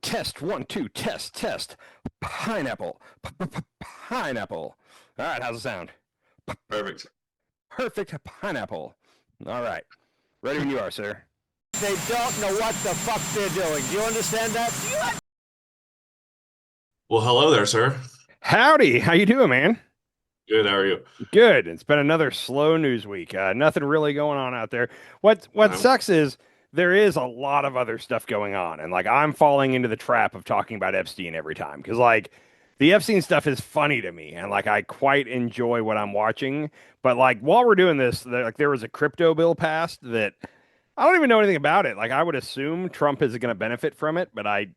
Test one, two, test. Pineapple. Pineapple. All right, how's it sound? Perfect. Perfect pineapple. All right. Ready when you are, sir. They don't know what the fuck they're doing. Do you understand that? Well, hello there, sir. Howdy. How you doing, man? Good. How are you? Good. It's been another slow news week. Nothing really going on out there. What No. sucks is there is a lot of other stuff going on, and like I'm falling into the trap of talking about Epstein every time because like the Epstein stuff is funny to me, and like I quite enjoy what I'm watching. But like while we're doing this, there was a crypto bill passed that I don't even know anything about it. Like I would assume Trump is going to benefit from it, but I'm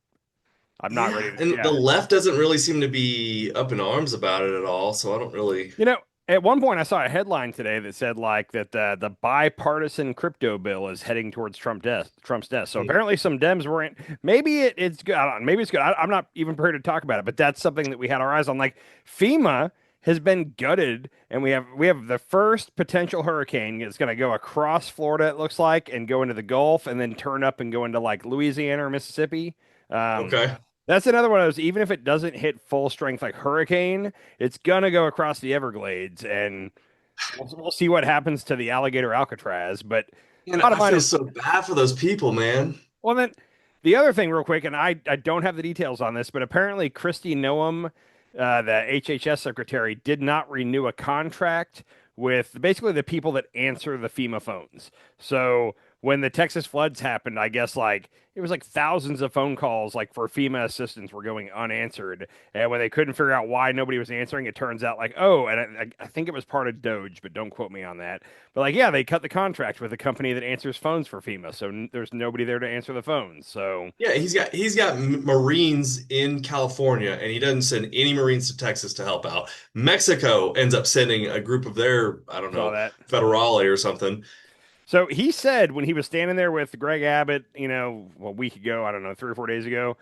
not ready Yeah, to. and the Yeah. left doesn't really seem to be up in arms about it at all, so I don't really. You know, at one point I saw a headline today that said like that the bipartisan crypto bill is heading towards Trump's desk. So apparently some Dems weren't. Maybe it's good. I don't know, maybe it's good. I'm not even prepared to talk about it, but that's something that we had our eyes on. Like FEMA has been gutted, and we have the first potential hurricane that's going to go across Florida. It looks like and go into the Gulf, and then turn up and go into like Louisiana or Mississippi. Um, Okay. that's another one of those. Even if it doesn't hit full strength like hurricane, it's gonna go across the Everglades, and we'll see what happens to the alligator Alcatraz. But And bottom I line feel is, so bad for those people, man. well, then the other thing, real quick, and I don't have the details on this, but apparently Christy Noem, the HHS secretary, did not renew a contract with basically the people that answer the FEMA phones. So when the Texas floods happened, I guess like it was like thousands of phone calls like for FEMA assistance were going unanswered, and when they couldn't figure out why nobody was answering, it turns out like oh, and I think it was part of Doge, but don't quote me on that. But like, yeah, they cut the contract with the company that answers phones for FEMA, so there's nobody there to answer the phones. So Yeah, he's got Marines in California, and he doesn't send any Marines to Texas to help out. Mexico ends up sending a group of their, I don't saw know, that. federale or something. So he said when he was standing there with Greg Abbott, a week ago, I don't know, 3 or 4 days ago,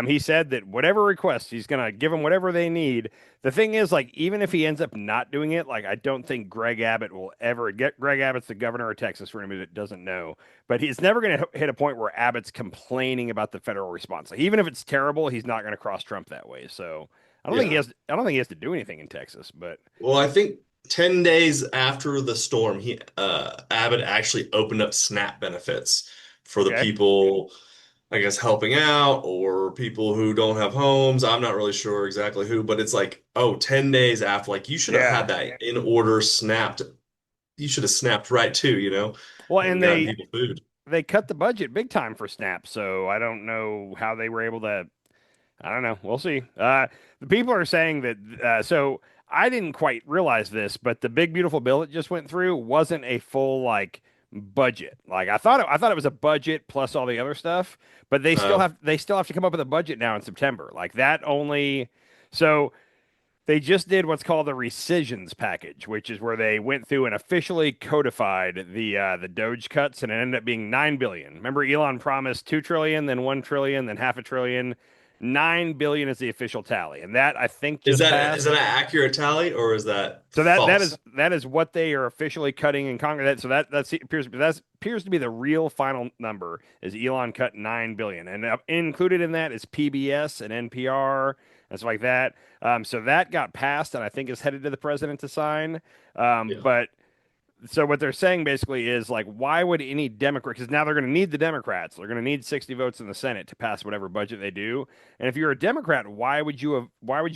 he said that whatever requests, he's going to give them whatever they need. The thing is, like, even if he ends up not doing it, like, I don't think Greg Abbott will ever get. Greg Abbott's the governor of Texas for anybody that doesn't know, but he's never going to hit a point where Abbott's complaining about the federal response. Like, even if it's terrible, he's not going to cross Trump that way. So I don't think he Yeah. has. I don't think he has to do anything in Texas, but. Well, I think 10 days after the storm, he Abbott actually opened up SNAP benefits for the Okay. people, I guess, helping out or people who don't have homes. I'm not really sure exactly who, but it's like, oh, 10 days after, like you should have Yeah. had that in order snapped. You should have snapped right too, Well, and and gotten they people food. they cut the budget big time for Snap, so I don't know how they were able to. I don't know. We'll see. The people are saying that. So I didn't quite realize this, but the big beautiful bill that just went through wasn't a full like budget. Like I thought it was a budget plus all the other stuff, but Uh, they still have to come up with a budget now in September. Like that only. So they just did what's called the rescissions package, which is where they went through and officially codified the Doge cuts, and it ended up being 9 billion. Remember, Elon promised 2 trillion, then 1 trillion, then half a trillion. 9 billion is the official tally, and that I think is just that passed. an accurate tally or is that So that that false? is that is what they are officially cutting in Congress. So that appears to be the real final number. Is Elon cut 9 billion, and included in that is PBS and NPR and stuff like that. So that got passed, and I think is headed to the president to sign. Yeah. But so what they're saying basically is like, why would any Democrat? Because now they're going to need the Democrats. They're going to need 60 votes in the Senate to pass whatever budget they do. And if you're a Democrat, why would you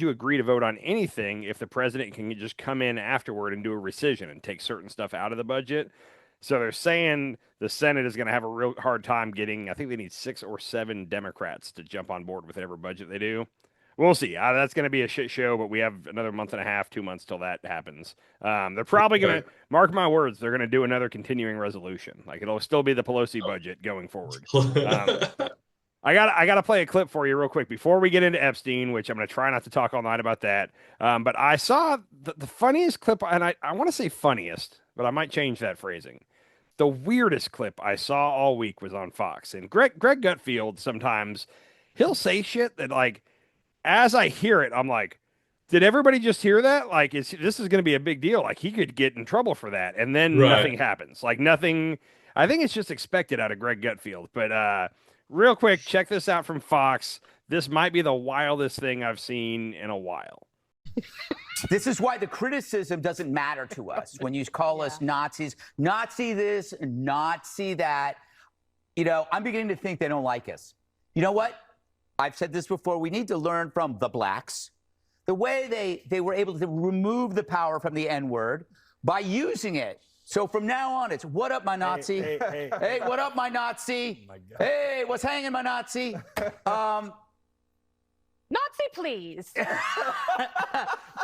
agree to vote on anything if the president can just come in afterward and do a rescission and take certain stuff out of the budget? So they're saying the Senate is going to have a real hard time getting. I think they need 6 or 7 Democrats to jump on board with whatever budget they do. We'll see. That's going to be a shit show, but we have another month and a half, 2 months till that happens. They're probably going Okay. to, mark my words, they're going to do another continuing resolution. Like it'll still be the Pelosi budget going forward. Um, I got to play a clip for you real quick before we get into Epstein, which I'm going to try not to talk all night about that. But I saw the funniest clip, and I want to say funniest, but I might change that phrasing. The weirdest clip I saw all week was on Fox, and Greg Gutfeld sometimes he'll say shit that like as I hear it, I'm like, did everybody just hear that? Like, this is going to be a big deal. Like, he could get in trouble for that, and then Right. nothing happens. Like nothing. I think it's just expected out of Greg Gutfeld. But real quick, check this out from Fox. This might be the wildest thing I've seen in a while. This is why the criticism doesn't matter to us when you call us Nazis, Nazi this, Nazi that. You know, I'm beginning to think they don't like us. You know what? I've said this before. We need to learn from the blacks. The way they were able to remove the power from the N-word by using it. So from now on, it's what up, my Nazi? Hey, what up, my Nazi? Oh my hey, what's hanging, my Nazi? Nazi, please.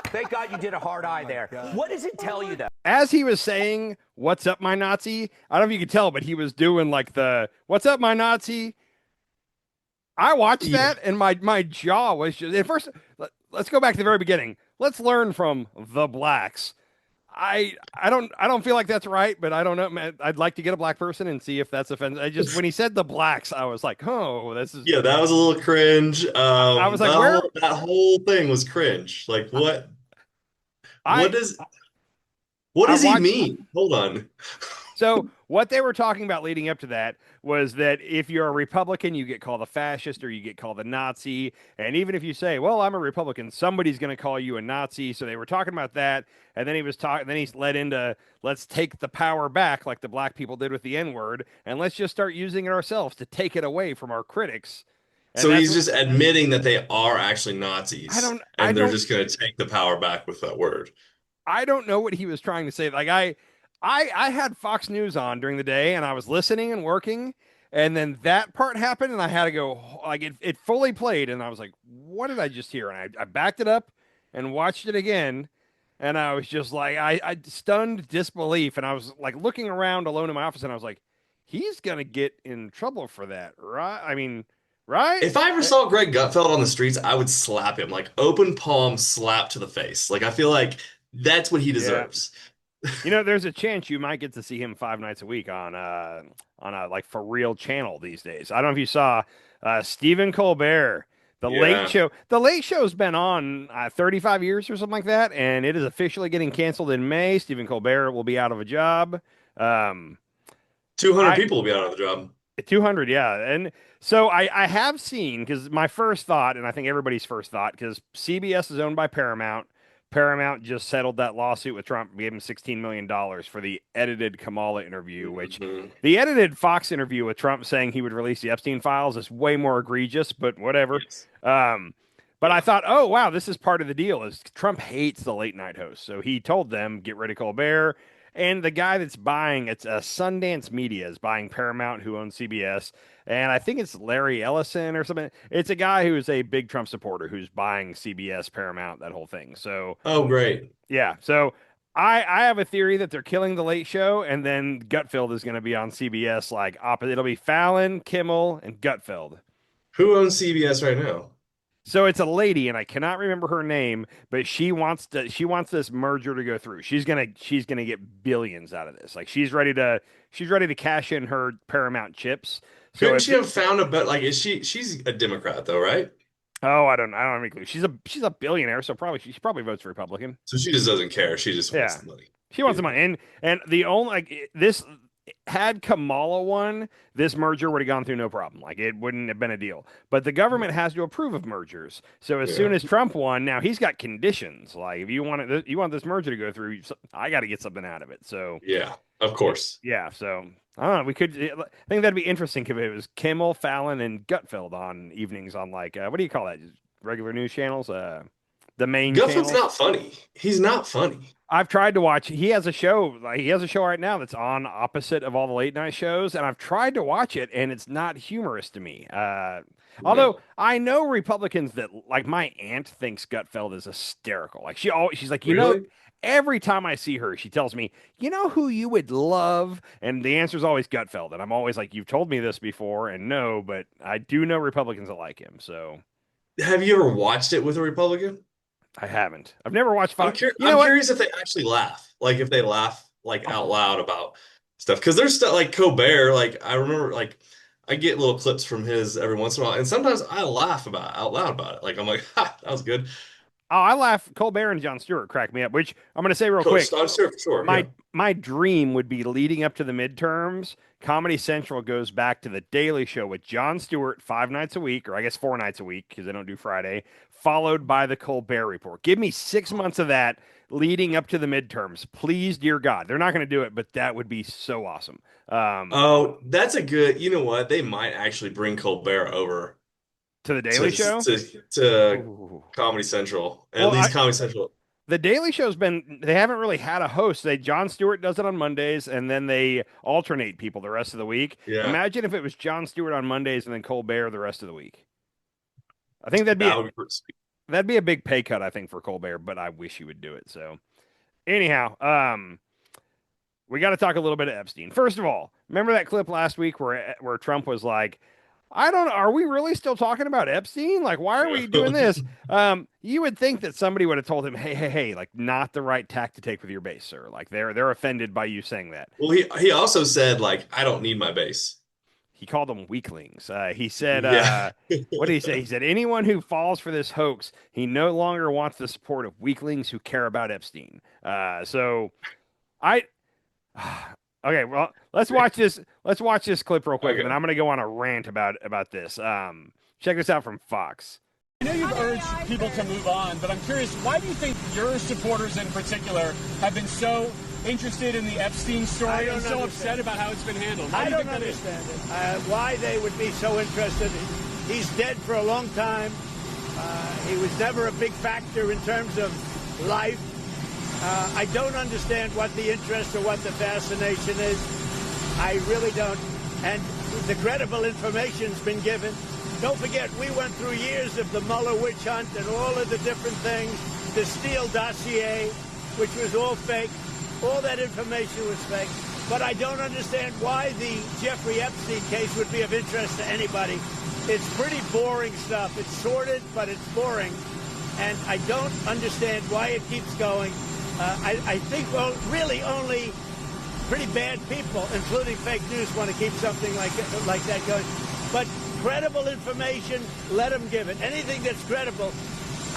Thank God you did a hard eye there. What does it tell you, though? As he was saying, "What's up, my Nazi?" I don't know if you could tell, but he was doing like the "What's up, my Nazi?" I watched that, and my jaw was just at first. Let's go back to the very beginning. Let's learn from the blacks. I don't feel like that's right, but I don't know, man. I'd like to get a black person and see if that's offensive. I just when he said the blacks, I was like, oh, this is Yeah, that was a little cringe. I was like, where that whole thing was cringe. Like what does he mean? Hold on. So what they were talking about leading up to that was that if you're a Republican, you get called a fascist or you get called a Nazi. And even if you say, well, I'm a Republican, somebody's going to call you a Nazi. So they were talking about that. And then he was talking, then he led into let's take the power back like the black people did with the N-word. And let's just start using it ourselves to take it away from our critics. And so he's just admitting that they are actually Nazis. And they're just going to take the power back with that word. I don't know what he was trying to say. Like I had Fox News on during the day and I was listening and working, and then that part happened and I had to go like it fully played and I was like, what did I just hear? And I backed it up and watched it again, and I was just like I stunned disbelief, and I was like looking around alone in my office and I was like, he's gonna get in trouble for that, right? I mean, right? If I ever saw Greg Gutfeld on the streets, I would slap him, like open palm slap to the face. Like I feel like that's what he deserves. You know, there's a chance you might get to see him 5 nights a week on a like for real channel these days. I don't know if you saw Stephen Colbert, the Late Show. The Late Show's been on 35 years or something like that, and it is officially getting canceled in May. Stephen Colbert will be out of a job. 200 people will be out of the job. 200, yeah. And so I have seen, because my first thought, and I think everybody's first thought, because CBS is owned by Paramount. Paramount just settled that lawsuit with Trump, gave him $16 million for the edited Kamala interview, which the edited Fox interview with Trump saying he would release the Epstein files is way more egregious, but whatever. Yes. But I thought, oh, wow, this is part of the deal is Trump hates the late night host. So he told them, get rid of Colbert. And the guy that's buying, it's Sundance Media is buying Paramount, who owns CBS. And I think it's Larry Ellison or something. It's a guy who's a big Trump supporter who's buying CBS, Paramount, that whole thing. So, oh, great. Yeah. So I have a theory that they're killing the Late Show, and then Gutfeld is going to be on CBS like opposite. It'll be Fallon, Kimmel, and Gutfeld. Who owns CBS right now? So it's a lady, and I cannot remember her name, but she wants this merger to go through. She's gonna get billions out of this. Like she's ready to cash in her Paramount chips. So Couldn't she have found a bet? Like, she's a Democrat though, right? Oh, I don't have any clue. She's a billionaire, so she probably votes Republican. So she just doesn't care. She just wants the money. She wants the money, and the only like this. Had Kamala won, this merger would have gone through no problem. Like it wouldn't have been a deal. But the government has to approve of mergers. So as soon as Trump won, now he's got conditions. Like if you want this merger to go through, I got to get something out of it. So yeah, of course. Yeah. So I don't know. I think that'd be interesting if it was Kimmel, Fallon, and Gutfeld on evenings on like what do you call that? Just regular news channels. The main. Gutfeld's not funny. He's not funny. I've tried to watch. He has a show. Like, he has a show right now that's on opposite of all the late night shows, and I've tried to watch it, and it's not humorous to me. Although I know Republicans that, like my aunt, thinks Gutfeld is hysterical. Like she's like, you know, every time I see her, she tells me, you know who you would love, and the answer is always Gutfeld, and I'm always like, you've told me this before, and no, but I do know Republicans that like him. So, have you ever watched it with a Republican? I haven't. I've never watched Fox. I'm curious if they actually laugh. Like if they laugh like out loud about stuff. Because there's stuff like Colbert. Like I remember, like I get little clips from his every once in a while, and sometimes I laugh out loud about it. Like I'm like, ha, that was good. Oh, I laugh. Colbert and Jon Stewart crack me up, which I'm going to say real quick. Sure, My yeah. my dream would be leading up to the midterms. Comedy Central goes back to the Daily Show with Jon Stewart 5 nights a week, or I guess 4 nights a week because they don't do Friday, followed by the Colbert Report. Give me 6 months of that leading up to the midterms, please, dear God. They're not going to do it, but that would be so awesome. Oh, that's a good. You know what? They might actually bring Colbert over To the Daily to Show. to Ooh. Comedy Central. At Well, least Comedy Central. the Daily Show's they haven't really had a host. Jon Stewart does it on Mondays, and then they alternate people the rest of the week. Yeah, Imagine if it was Jon Stewart on Mondays and then Colbert the rest of the week. I think that'd be that would be pretty sweet. that'd be a big pay cut, I think, for Colbert, but I wish he would do it. So anyhow, we got to talk a little bit of Epstein. First of all, remember that clip last week where Trump was like, I don't know. Are we really still talking about Epstein? Like, why are we doing this? You would think that somebody would have told him, hey, like, not the right tack to take with your base, sir. Like, they're offended by you saying that. Well, he also said like, I don't need my base. He called them weaklings. He said, Yeah. what did he say? He said, anyone who falls for this hoax, he no longer wants the support of weaklings who care about Epstein. So I, okay, well, let's watch this. Let's watch this clip real quick, Okay. and I'm going to go on a rant about this. Check this out from Fox. I know you've urged people to move on, but I'm curious, why do you think your supporters in particular have been so interested in the Epstein story and so upset about how it's been handled? I don't understand it. Why they would be so interested. He's dead for a long time. He was never a big factor in terms of life. I don't understand what the interest or what the fascination is. I really don't. And the credible information's been given. Don't forget, we went through years of the Mueller witch hunt and all of the different things, the Steele dossier, which was all fake. All that information was fake. But I don't understand why the Jeffrey Epstein case would be of interest to anybody. It's pretty boring stuff. It's sordid, but it's boring. And I don't understand why it keeps going. I think, well, really only pretty bad people, including fake news, want to keep something like that going. But credible information, let them give it. Anything that's credible,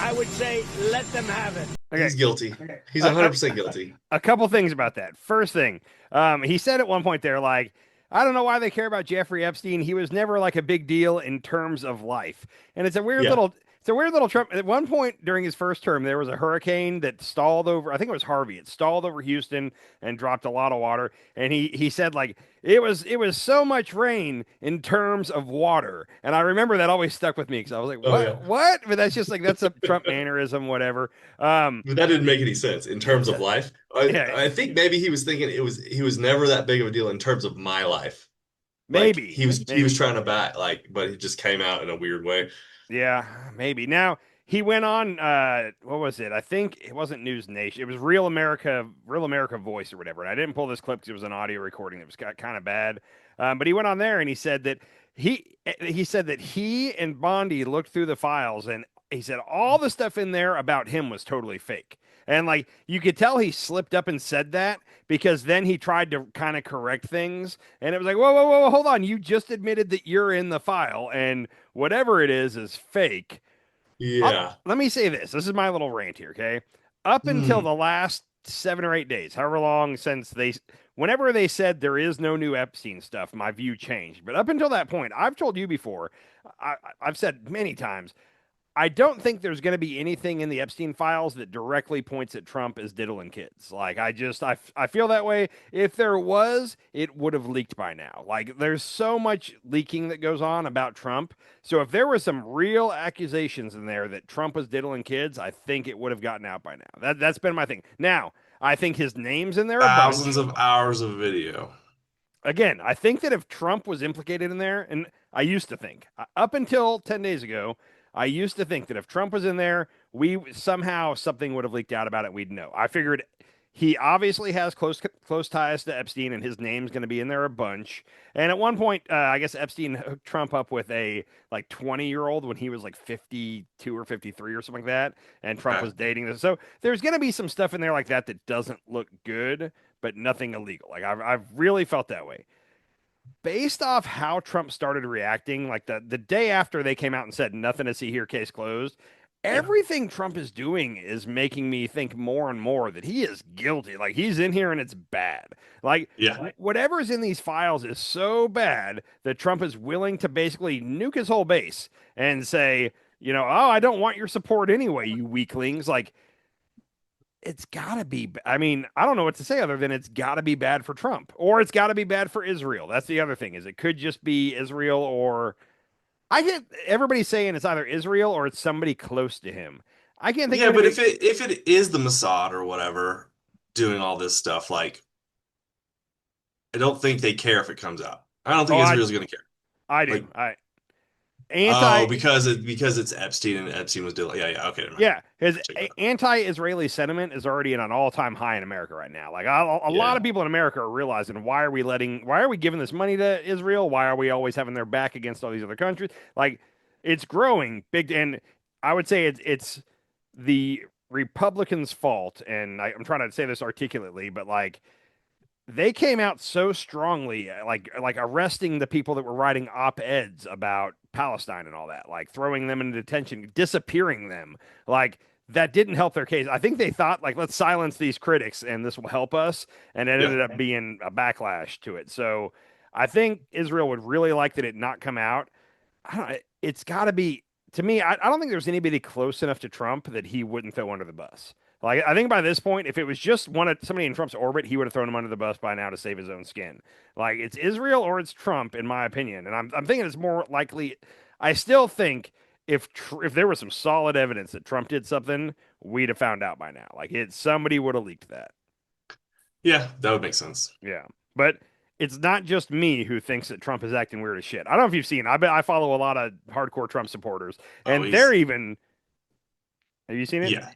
I would say, let them have it. Okay. He's guilty. He's 100% guilty. A couple things about that. First thing, he said at one point there, like, I don't know why they care about Jeffrey Epstein. He was never like a big deal in terms of life. And it's a weird little Trump. At one point during his first term, there was a hurricane that stalled over, I think it was Harvey. It stalled over Houston and dropped a lot of water. And he said, like, it was so much rain in terms of water. And I remember that always stuck with me because I was like, what? Oh, yeah. What? But that's just like, that's a Trump mannerism, whatever. But that didn't make any sense in terms of life. I think maybe he was thinking he was never that big of a deal in terms of my life. Maybe he was trying to bat, like, but it just came out in a weird way. Yeah, maybe. Now he went on. What was it? I think it wasn't News Nation. It was Real America Voice or whatever. And I didn't pull this clip because it was an audio recording that was kind of bad. But he went on there and he said that he and Bondi looked through the files and he said all the stuff in there about him was totally fake. And like you could tell he slipped up and said that because then he tried to kind of correct things. And it was like, whoa, hold on. You just admitted that you're in the file and whatever it is fake. Yeah. Let me say this. This is my little rant here, okay? Up until the last 7 or 8 days, however long since whenever they said there is no new Epstein stuff, my view changed. But up until that point, I've told you before, I've said many times, I don't think there's going to be anything in the Epstein files that directly points at Trump as diddling kids. Like, I feel that way. If there was, it would have leaked by now. Like, there's so much leaking that goes on about Trump. So if there were some real accusations in there that Trump was diddling kids, I think it would have gotten out by now. That's been my thing. Now, I think his name's in there. Thousands of hours of video. Again, I think that if Trump was implicated in there, and I used to think, up until 10 days ago, I used to think that if Trump was in there, somehow something would have leaked out about it. We'd know. I figured he obviously has close ties to Epstein, and his name's going to be in there a bunch. And at one point, I guess Epstein hooked Trump up with a 20-year-old when he was like 52 or 53 or something like that, and Trump was dating this. So there's going to be some stuff in there like that doesn't look good, but nothing illegal. Like I've really felt that way. Based off how Trump started reacting, like the day after they came out and said nothing to see here, case closed, everything Trump is doing is making me think more and more that he is guilty. Like he's in here and it's bad. Like Yeah. whatever's in these files is so bad that Trump is willing to basically nuke his whole base and say, oh, I don't want your support anyway, you weaklings. Like it's got to be. I mean, I don't know what to say other than it's got to be bad for Trump or it's got to be bad for Israel. That's the other thing is it could just be Israel or I get everybody saying it's either Israel or it's somebody close to him. I can't think Yeah, of but anything. if it is the Mossad or whatever doing all this stuff, like I don't think they care if it comes out. I don't Oh, think Israel's gonna care. I do. Like, I oh, anti because it's Epstein and Epstein was doing. Yeah, okay, never mind. yeah, his Check that out. anti-Israeli sentiment is already at an all-time high in America right now. Like a lot Yeah, of people in America are realizing why are we giving this money to Israel? Why are we always having their back against all these other countries? Like it's growing big, and I would say it's the Republicans' fault. And I'm trying to say this articulately, but like they came out so strongly, like arresting the people that were writing op-eds about Palestine and all that, like throwing them into detention, disappearing them, like that didn't help their case. I think they thought like let's silence these critics and this will help us, and it yeah, ended up being a backlash to it. So I think Israel would really like that it not come out. I don't. It's got to be to me. I don't think there's anybody close enough to Trump that he wouldn't throw under the bus. Like I think by this point, if it was just somebody in Trump's orbit, he would have thrown him under the bus by now to save his own skin. Like it's Israel or it's Trump, in my opinion, and I'm thinking it's more likely. I still think if there was some solid evidence that Trump did something, we'd have found out by now. Like somebody would have leaked that. yeah. That would make sense. Yeah, but it's not just me who thinks that Trump is acting weird as shit. I don't know if you've seen. I follow a lot of hardcore Trump supporters, Oh, and they're even. Have you seen it? yeah.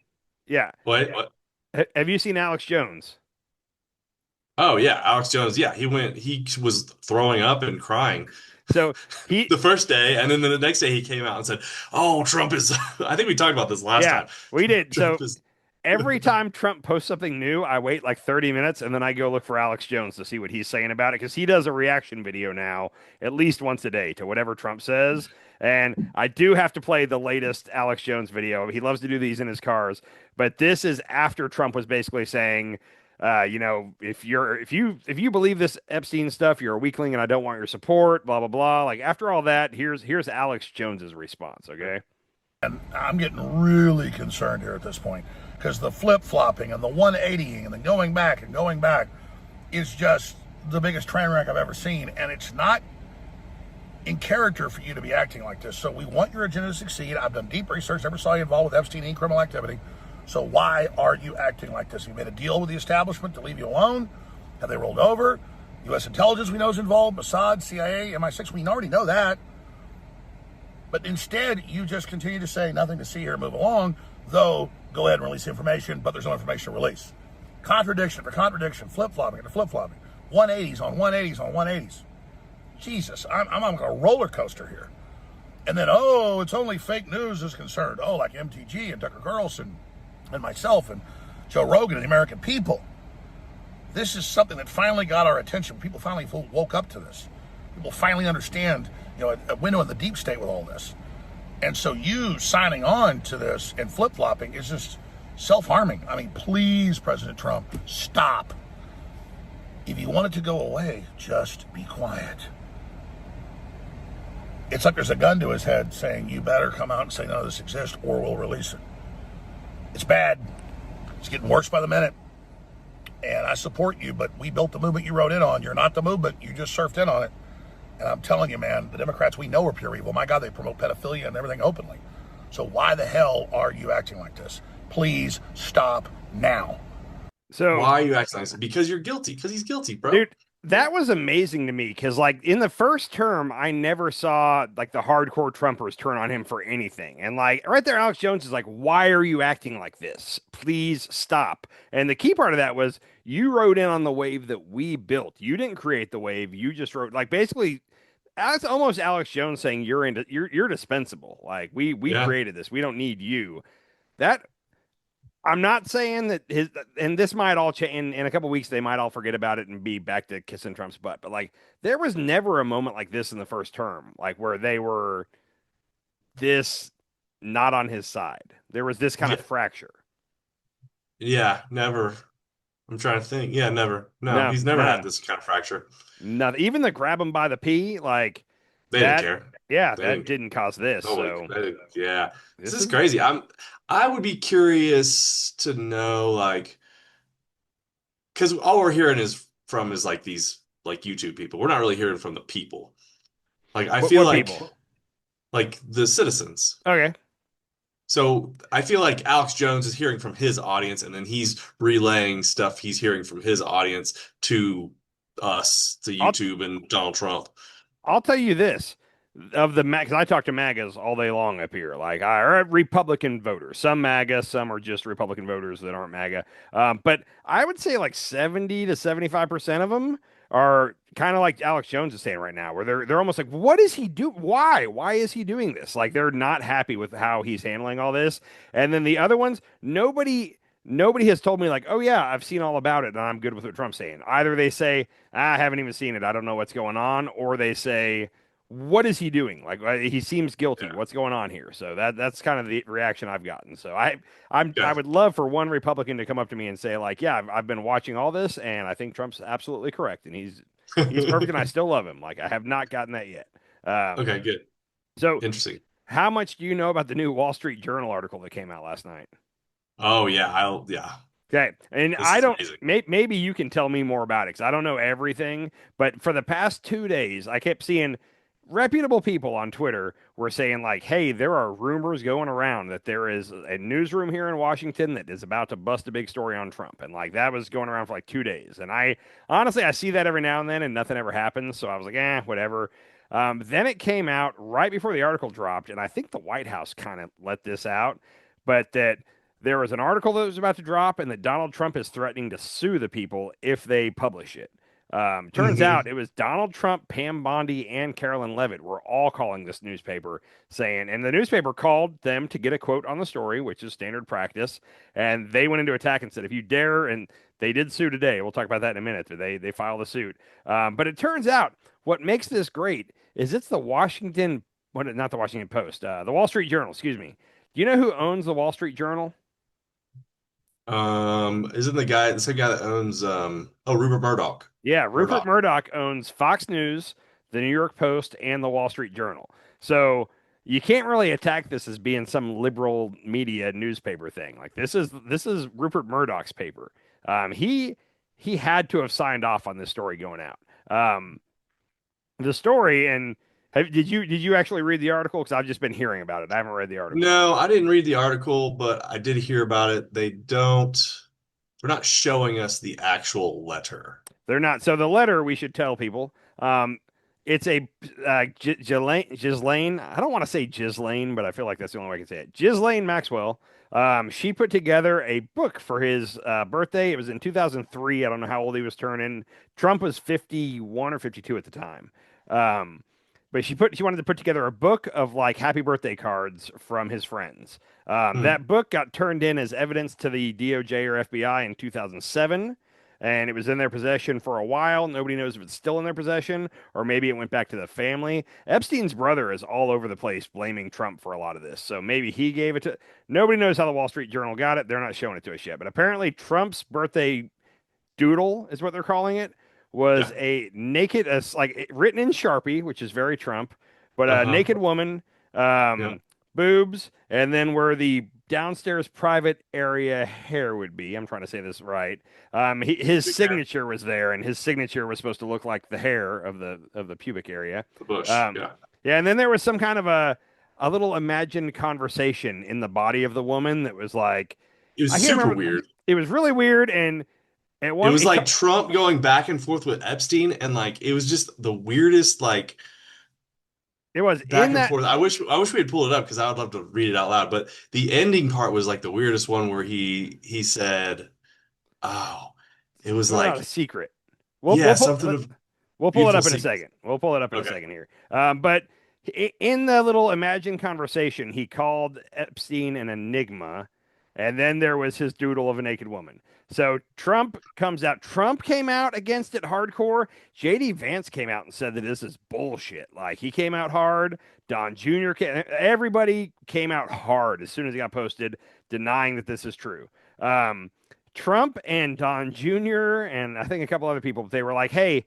Yeah. What? Have you seen Alex Jones? Oh yeah, Alex Jones. Yeah, he was throwing up and crying So he, the first day, and then the next day he came out and said, "Oh, Trump is." I think we talked about this last yeah, time. we did. Trump So is. every time Trump posts something new, I wait like 30 minutes and then I go look for Alex Jones to see what he's saying about it because he does a reaction video now at least once a day to whatever Trump says. And I do have to play the latest Alex Jones video. He loves to do these in his cars, but this is after Trump was basically saying, if you believe this Epstein stuff, you're a weakling and I don't want your support, blah blah blah. Like after all that, here's Alex Jones's response, okay? And I'm getting really concerned here at this point because the flip-flopping and the 180ing and the going back is just the biggest train wreck I've ever seen. And it's not in character for you to be acting like this. So we want your agenda to succeed. I've done deep research, never saw you involved with Epstein and criminal activity. So why are you acting like this? You made a deal with the establishment to leave you alone. Have they rolled over? U.S. intelligence we know is involved. Mossad, CIA, MI6, we already know that. But instead, you just continue to say nothing to see here, move along, though go ahead and release information, but there's no information to release. Contradiction for contradiction, flip-flopping after flip-flopping. 180s on 180s on 180s. Jesus, I'm on a roller coaster here. And then, it's only fake news is concerned. Oh, like MTG and Tucker Carlson and myself and Joe Rogan and the American people. This is something that finally got our attention. People finally woke up to this. People finally understand, a window in the deep state with all this. And so you signing on to this and flip-flopping is just self-harming. I mean, please, President Trump, stop. If you want it to go away, just be quiet. It's like there's a gun to his head saying, you better come out and say none of this exists or we'll release it. It's bad. It's getting worse by the minute. And I support you, but we built the movement you wrote in on. You're not the movement. You just surfed in on it. And I'm telling you, man, the Democrats we know are pure evil. My God, they promote pedophilia and everything openly. So why the hell are you acting like this? Please stop now. So Why are you acting like this? Because you're guilty. Because he's guilty, bro. dude, that was amazing to me because, like, in the first term, I never saw like the hardcore Trumpers turn on him for anything. And like right there, Alex Jones is like, "Why are you acting like this? Please stop." And the key part of that was you rode in on the wave that we built. You didn't create the wave. You just wrote like basically. That's almost Alex Jones saying you're dispensable. Like we Yeah. created this. We don't need you. That I'm not saying that and this might all change in a couple weeks. They might all forget about it and be back to kissing Trump's butt. But like, there was never a moment like this in the first term, like where they were this not on his side. There was this kind of Yeah, fracture. yeah, never. I'm trying to think. Yeah, never. No, No, he's never had none. this kind of fracture. Nothing. Even the grab him by the pee, like They didn't that. care. Yeah, They that didn't. didn't cause this. Nobody. So They didn't, yeah, this this is is crazy. I would be curious to know, like, because all we're hearing is like these like YouTube people. We're not really hearing from the people. Like, I feel what people? like the citizens. Okay. So I feel like Alex Jones is hearing from his audience, and then he's relaying stuff he's hearing from his audience to us, to I'll YouTube and Donald Trump. I'll tell you this of the because I talk to MAGAs all day long up here. Like I are Republican voters, some MAGA, some are just Republican voters that aren't MAGA. But I would say like 70 to 75% of them are kind of like Alex Jones is saying right now, where they're almost like, what is he do? Why is he doing this? Like they're not happy with how he's handling all this. And then the other ones, nobody has told me like, oh yeah, I've seen all about it and I'm good with what Trump's saying. Either they say, I haven't even seen it, I don't know what's going on, or they say, what is he doing? Like he seems guilty. Yeah. What's going on here? So that's kind of the reaction I've gotten. So I Yeah. would love for one Republican to come up to me and say like, yeah, I've been watching all this and I think Trump's absolutely correct and he's perfect and I still love him. Like I have not gotten that yet. Okay, good. So Interesting. how much do you know about the new Wall Street Journal article that came out last night? Oh yeah, yeah. Okay, and This I is don't. amazing. Maybe you can tell me more about it because I don't know everything. But for the past 2 days, I kept seeing reputable people on Twitter were saying like, "Hey, there are rumors going around that there is a newsroom here in Washington that is about to bust a big story on Trump," and like that was going around for like 2 days. And I honestly, I see that every now and then, and nothing ever happens. So I was like, whatever. Then it came out right before the article dropped, and I think the White House kind of let this out, but that there was an article that was about to drop, and that Donald Trump is threatening to sue the people if they publish it. Turns Hmm. out it was Donald Trump, Pam Bondi, and Carolyn Levitt were all calling this newspaper saying, and the newspaper called them to get a quote on the story, which is standard practice. And they went into attack and said, if you dare, and they did sue today. We'll talk about that in a minute. They filed a suit. But it turns out what makes this great is it's the Washington, what, not the Washington Post, the Wall Street Journal, excuse me. Do you know who owns the Wall Street Journal? Isn't the same guy that owns Rupert Murdoch? Yeah, Rupert Murdoch. Murdoch owns Fox News, the New York Post, and the Wall Street Journal. So you can't really attack this as being some liberal media newspaper thing. Like this is Rupert Murdoch's paper. He had to have signed off on this story going out. The story and did you actually read the article? Because I've just been hearing about it. I haven't read the article. No, I didn't read the article, but I did hear about it. They're not showing us the actual letter. They're not. So the letter we should tell people. It's a Ghislaine. I don't want to say Ghislaine, but I feel like that's the only way I can say it. Ghislaine Maxwell. She put together a book for his birthday. It was in 2003. I don't know how old he was turning. Trump was 51 or 52 at the time. But she wanted to put together a book of like happy birthday cards from his friends. That book got turned in as evidence to the DOJ or FBI in 2007, and it was in their possession for a while. Nobody knows if it's still in their possession or maybe it went back to the family. Epstein's brother is all over the place blaming Trump for a lot of this, so maybe he gave it to. Nobody knows how the Wall Street Journal got it. They're not showing it to us yet, but apparently Trump's birthday doodle is what they're calling it was Yeah. a naked, like written in Sharpie, which is very Trump, but a naked woman, Yeah. boobs, and then where the downstairs private area hair would be. I'm trying to say this right. His Big signature was there, and his signature was supposed to look like the hair of the pubic area. The bush. Yeah, and then there was some kind of a little imagined conversation in the body of the woman that was like It was I can't super remember. weird. It was really weird, and It was like Trump going back and forth with Epstein, and like it was just the weirdest like it was back in and that. forth. I wish we had pulled it up because I would love to read it out loud. But the ending part was like the weirdest one where he said, "Oh, it was Something about a like secret. yeah, something of We'll pull it beautiful up in a secret." second. We'll pull it up in a Okay. second here. But in the little imagined conversation, he called Epstein an enigma, And then there was his doodle of a naked woman. So Trump comes out. Trump came out against it hardcore. JD Vance came out and said that this is bullshit. Like he came out hard. Don Jr. Everybody came out hard as soon as he got posted, denying that this is true. Trump and Don Jr. and I think a couple other people, they were like, hey,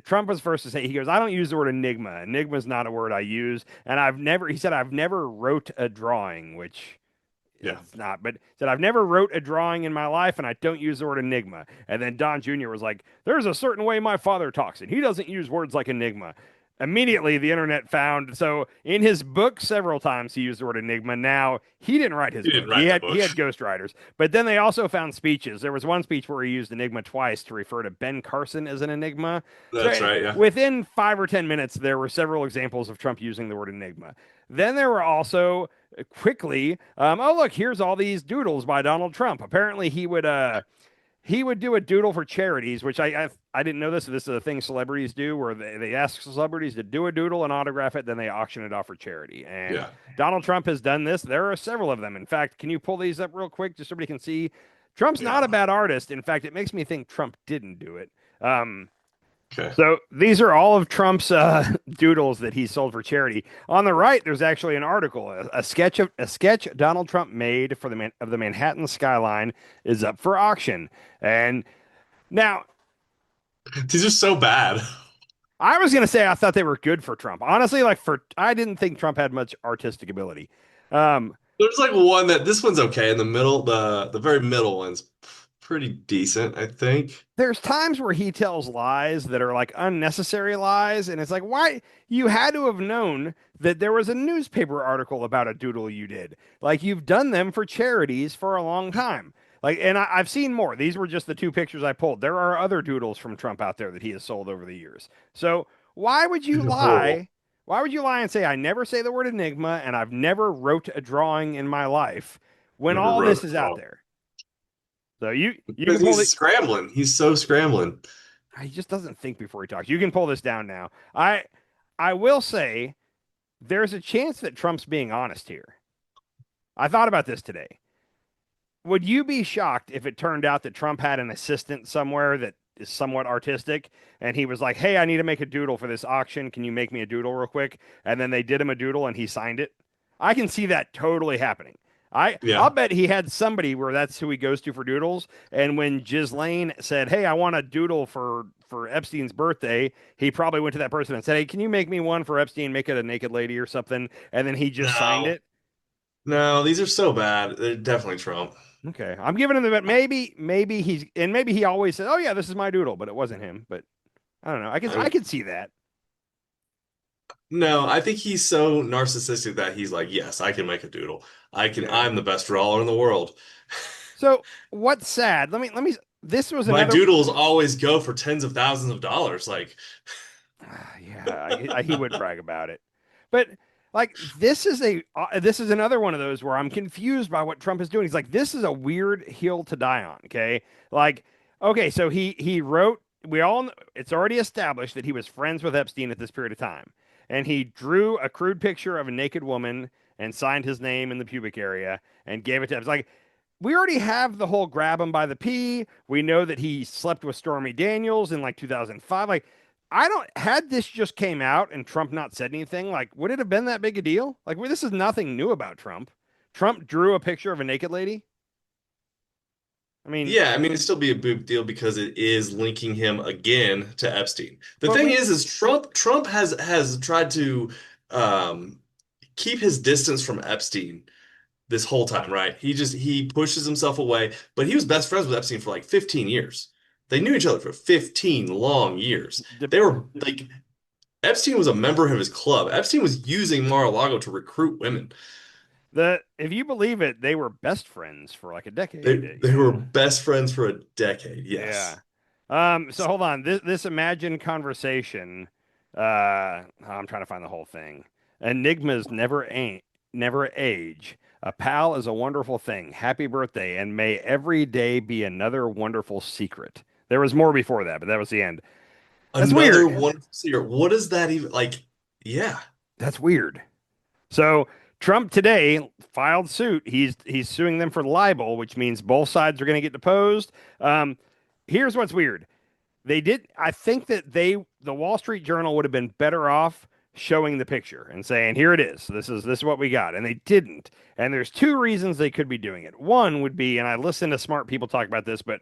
Trump was first to say, he goes, I don't use the word enigma. Enigma is not a word I use. And he said, I've never wrote a drawing, which it's not, but said, I've never wrote a drawing in my life and I don't use the word enigma. And then Don Jr. was like, there's a certain way my father talks and he doesn't use words like enigma. Immediately, the internet found, so in his book, several times he used the word enigma. Now, he didn't write his book. He had ghostwriters. But then they also found speeches. There was one speech where he used enigma twice to refer to Ben Carson as an enigma. That's right, yeah. Within 5 or 10 minutes, there were several examples of Trump using the word enigma. Then there were also, quickly, oh, look, here's all these doodles by Donald Trump. Apparently, he would do a doodle for charities, which I didn't know this. This is a thing celebrities do where they ask celebrities to do a doodle and autograph it, then they auction it off for charity. And Donald Trump has done this. There are several of them. In fact, can you pull these up real quick just so everybody can see? Trump's not a bad artist. In fact, it makes me think Trump didn't do it. So these are all of Trump's doodles that he sold for charity. On the right, there's actually an article, a sketch Donald Trump made for the Manhattan skyline is up for auction. And now, these are so bad. I was gonna say I thought they were good for Trump. Honestly, I didn't think Trump had much artistic ability. There's like one this one's okay in the middle. The very middle one's pretty decent, I think. There's times where he tells lies that are like unnecessary lies, and it's like, why? You had to have known that there was a newspaper article about a doodle you did. Like, you've done them for charities for a long time. Like, and I've seen more. These were just the 2 pictures I pulled. There are other doodles from Trump out there that he has sold over the years. So why would you lie? Why would you lie and say, I never say the word enigma and I've never wrote a drawing in my life when all this is out there? So you can pull he's scrambling. He's so scrambling. He just doesn't think before he talks. You can pull this down now. I will say there's a chance that Trump's being honest here. I thought about this today. Would you be shocked if it turned out that Trump had an assistant somewhere that is somewhat artistic and he was like, hey, I need to make a doodle for this auction. Can you make me a doodle real quick? And then they did him a doodle and he signed it. I can see that totally happening. I'll bet he had somebody where that's who he goes to for doodles. And when Ghislaine said, hey, I want a doodle for Epstein's birthday, he probably went to that person and said, hey, can you make me one for Epstein, make it a naked lady or something? And then he just signed it. No, these are so bad. They're definitely Trump. Okay. I'm giving him the bet. Maybe he always said, oh yeah, this is my doodle, but it wasn't him. But I don't know. I could see that. No, I think he's so narcissistic that he's like, yes, I can make a doodle. I'm the best drawer in the world. So what's sad? This was my doodles always go for tens of thousands of dollars. Like, he would brag about it. But like, this is another one of those where I'm confused by what Trump is doing. He's like, this is a weird hill to die on. Okay. Like, okay. So he wrote, it's already established that he was friends with Epstein at this period of time. And he drew a crude picture of a naked woman and signed his name in the pubic area and gave it to him. It's like, we already have the whole grab him by the pee. We know that he slept with Stormy Daniels in like 2005. Like, had this just came out and Trump not said anything, like, would it have been that big a deal? Like, this is nothing new about Trump. Trump drew a picture of a naked lady. I mean, it'd still be a big deal because it is linking him again to Epstein. The thing is Trump has tried to keep his distance from Epstein this whole time, right? He pushes himself away, but he was best friends with Epstein for like 15 years. They knew each other for 15 long years. They were like, Epstein was a member of his club. Epstein was using Mar-a-Lago to recruit women. If you believe it, they were best friends for like a decade. They were best friends for a decade. Yes. Yeah. So hold on. This imagined conversation. I'm trying to find the whole thing. Enigmas never age. A pal is a wonderful thing. Happy birthday, and may every day be another wonderful secret. There was more before that, but that was the end. That's another weird. Wonderful secret. What is that even like? Yeah. That's weird. So Trump today filed suit. He's suing them for libel, which means both sides are going to get deposed. Here's what's weird. They did. I think that the Wall Street Journal would have been better off showing the picture and saying, "Here it is. This is what we got," and they didn't. And there's two reasons they could be doing it. One would be, and I listen to smart people talk about this, but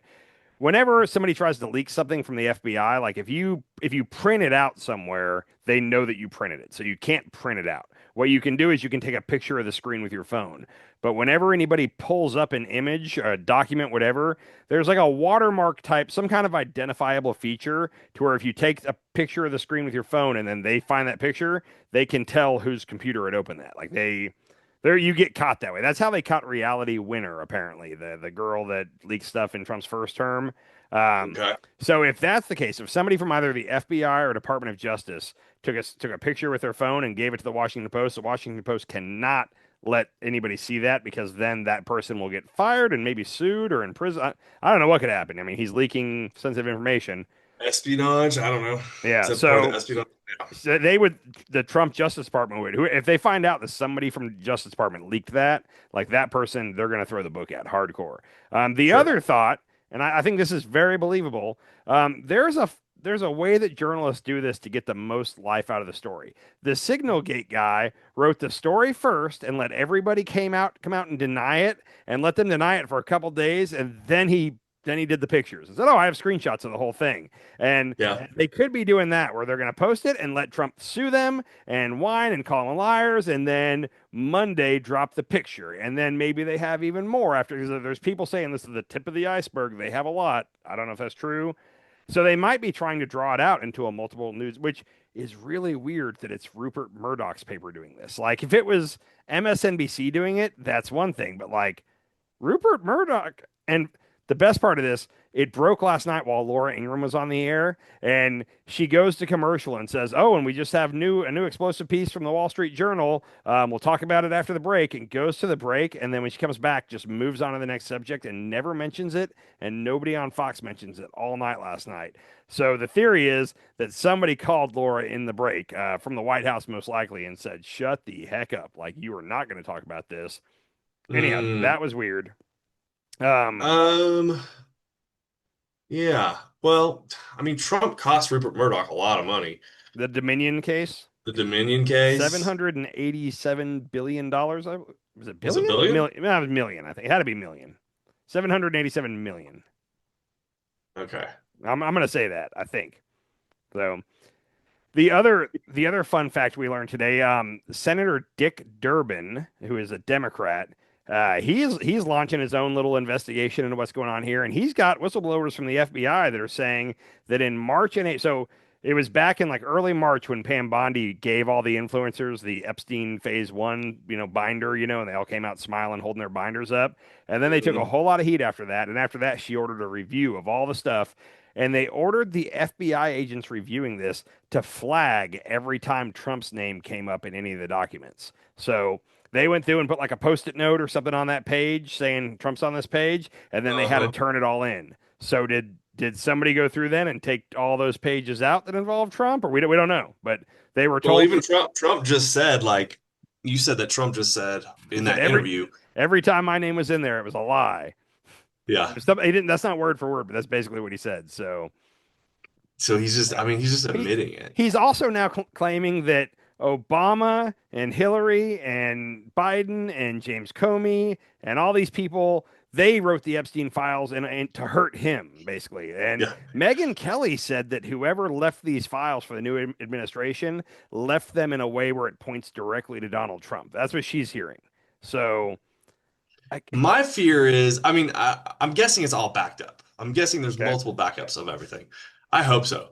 whenever somebody tries to leak something from the FBI, like if you print it out somewhere, they know that you printed it. So you can't print it out. What you can do is you can take a picture of the screen with your phone. But whenever anybody pulls up an image or a document, whatever, there's like a watermark type, some kind of identifiable feature to where if you take a picture of the screen with your phone and then they find that picture, they can tell whose computer had opened that. Like there you get caught that way. That's how they caught Reality Winner, apparently, the girl that leaked stuff in Trump's first term. Okay. So if that's the case, if somebody from either the FBI or Department of Justice took a picture with their phone and gave it to the Washington Post cannot let anybody see that because then that person will get fired and maybe sued or in prison. I don't know what could happen. I mean, he's leaking sensitive information. Espionage? I don't know. Yeah. Is that So part of espionage? Yeah. so the Trump Justice Department would, if they find out that somebody from the Justice Department leaked that, like that person, they're going to throw the book at hardcore. The Sure. other thought, and I think this is very believable, there's a way that journalists do this to get the most life out of the story. The Signalgate guy wrote the story first and let everybody come out and deny it and let them deny it for a couple days, and then he did the pictures and said, "Oh, I have screenshots of the whole thing." And Yeah. they could be doing that where they're going to post it and let Trump sue them and whine and call them liars, and then Monday drop the picture, and then maybe they have even more after. Because there's people saying this is the tip of the iceberg. They have a lot. I don't know if that's true. So they might be trying to draw it out into a multiple news, which is really weird that it's Rupert Murdoch's paper doing this. Like if it was MSNBC doing it, that's one thing, but like Rupert Murdoch. And the best part of this, it broke last night while Laura Ingraham was on the air, and she goes to commercial and says, "Oh, and we just have a new explosive piece from the Wall Street Journal. We'll talk about it after the break." And goes to the break, and then when she comes back, just moves on to the next subject and never mentions it. And nobody on Fox mentions it all night last night. So the theory is that somebody called Laura in the break from the White House, most likely, and said, "Shut the heck up! Like you are not going to talk about this." Anyhow, that was weird. Yeah. Well, I mean, Trump cost Rupert Murdoch a lot of money. The Dominion case, The Dominion case. $787 billion. Was it billion? Was it billion? Million? No, it was million. I think it had to be million. 787 million. Okay. I'm going to say that. I think. So the other fun fact we learned today, Senator Dick Durbin, who is a Democrat, he's launching his own little investigation into what's going on here, and he's got whistleblowers from the FBI that are saying that in March and April, so it was back in like early March when Pam Bondi gave all the influencers the Epstein phase 1, binder, and they all came out smiling, holding their binders up, and then they took a whole lot of heat after that, and after that she ordered a review of all the stuff, and they ordered the FBI agents reviewing this to flag every time Trump's name came up in any of the documents. So they went through and put like a post-it note or something on that page saying Trump's on this page, and then they had to turn it all in. So did somebody go through then and take all those pages out that involved Trump, or we don't know, but they were told. Well, even Trump just said, like you said, that Trump just said in that interview, every time my name was in there, it was a lie. Yeah. He didn't. That's not word for word, but that's basically what he said. So he's just admitting it. He's also now claiming that Obama and Hillary and Biden and James Comey and all these people, they wrote the Epstein files and to hurt him, basically. And Megyn Kelly said that whoever left these files for the new administration left them in a way where it points directly to Donald Trump. That's what she's hearing. So my fear is, I mean, I'm guessing it's all backed up. I'm guessing there's multiple backups of everything. I hope so.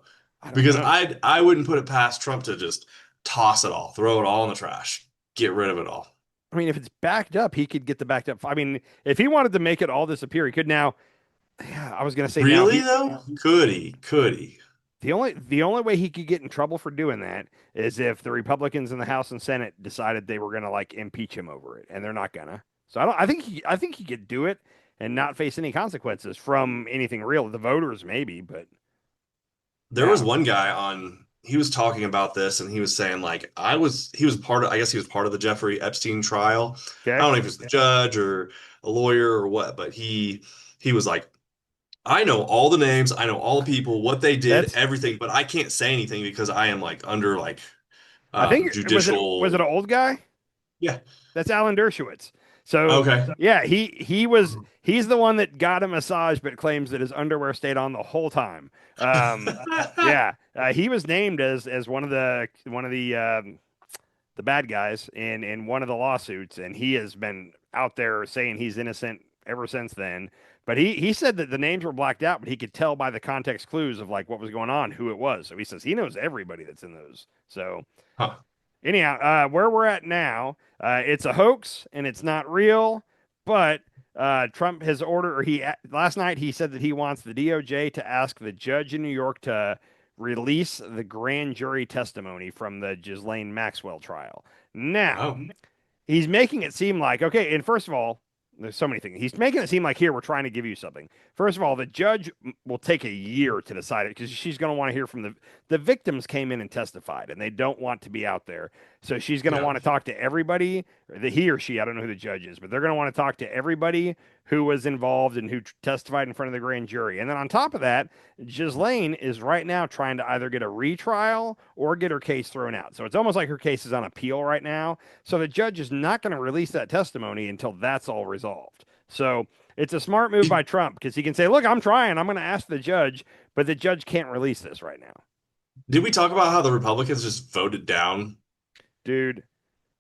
Because I wouldn't put it past Trump to just toss it all, throw it all in the trash, get rid of it all. I mean, if it's backed up, he could get the backed up. I mean, if he wanted to make it all disappear, he could now. Yeah, I was going to say, really though, could he? The only way he could get in trouble for doing that is if the Republicans in the House and Senate decided they were going to like impeach him over it, and they're not gonna. So I think he could do it and not face any consequences from anything real. The voters maybe, but there was one guy on he was talking about this, and he was saying like he was part of, I guess he was part of the Jeffrey Epstein trial. I Okay. don't know if he was the judge or a lawyer or what, but he was like, I know all the names, I know all the people, what they did, That's everything, but I can't say anything because I am like under like I think was it judicial. an old guy? Yeah. That's Alan Dershowitz. So Okay. yeah, he's the one that got a massage, but claims that his underwear stayed on the whole time. Yeah, he was named as one of the bad guys in one of the lawsuits, and he has been out there saying he's innocent ever since then. But he said that the names were blacked out, but he could tell by the context clues of like what was going on who it was. So he says he knows everybody that's in those. So Huh. anyhow, where we're at now, it's a hoax and it's not real. But Trump has ordered, or he last night he said that he wants the DOJ to ask the judge in New York to release the grand jury testimony from the Ghislaine Maxwell trial. Now, Oh. he's making it seem like, okay, and first of all, there's so many things. He's making it seem like here we're trying to give you something. First of all, the judge will take a year to decide it because she's going to want to hear from the victims came in and testified, and they don't want to be out there. So she's going to Yeah. want to talk to everybody, he or she, I don't know who the judge is, but they're going to want to talk to everybody who was involved and who testified in front of the grand jury. And then on top of that, Ghislaine is right now trying to either get a retrial or get her case thrown out. So it's almost like her case is on appeal right now. So the judge is not going to release that testimony until that's all resolved. So it's a smart move by Trump because he can say, look, I'm trying. I'm going to ask the judge, but the judge can't release this right now. Did we talk about how the Republicans just voted down? Dude,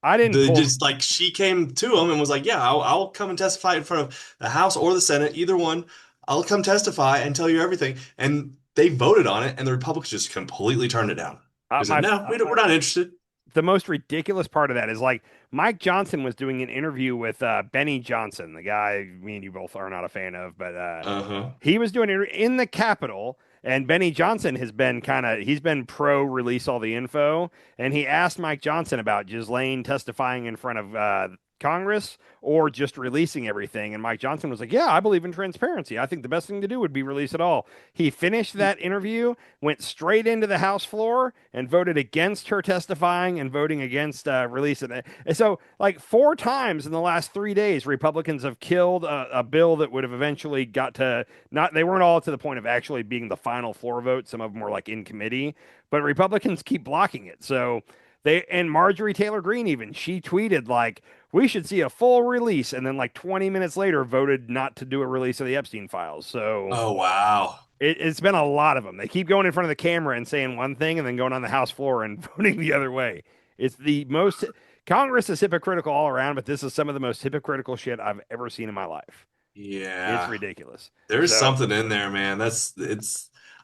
I didn't They pull. just like she came to him and was like, "Yeah, I'll come and testify in front of the House or the Senate, either one. I'll come testify and tell you everything." And they voted on it, and the Republicans just completely turned it down. They said, My "No, we're not interested." the most ridiculous part of that is like Mike Johnson was doing an interview with Benny Johnson, the guy me and you both are not a fan of, but Uh-huh. he was doing it in the Capitol. And Benny Johnson he's been pro release all the info. And he asked Mike Johnson about Ghislaine testifying in front of Congress or just releasing everything. And Mike Johnson was like, yeah, I believe in transparency. I think the best thing to do would be release it all. He finished that interview, went straight into the House floor and voted against her testifying and voting against releasing it. And so like 4 times in the last 3 days, Republicans have killed a bill that would have eventually got to they weren't all to the point of actually being the final floor vote. Some of them were like in committee, but Republicans keep blocking it. So and Marjorie Taylor Greene, even she tweeted like, we should see a full release, and then like 20 minutes later voted not to do a release of the Epstein files. So Oh, wow. it's been a lot of them. They keep going in front of the camera and saying one thing and then going on the House floor and voting the other way. It's the most Congress is hypocritical all around, but this is some of the most hypocritical shit I've ever seen in my life. Yeah. It's ridiculous. There's So, something in there, man.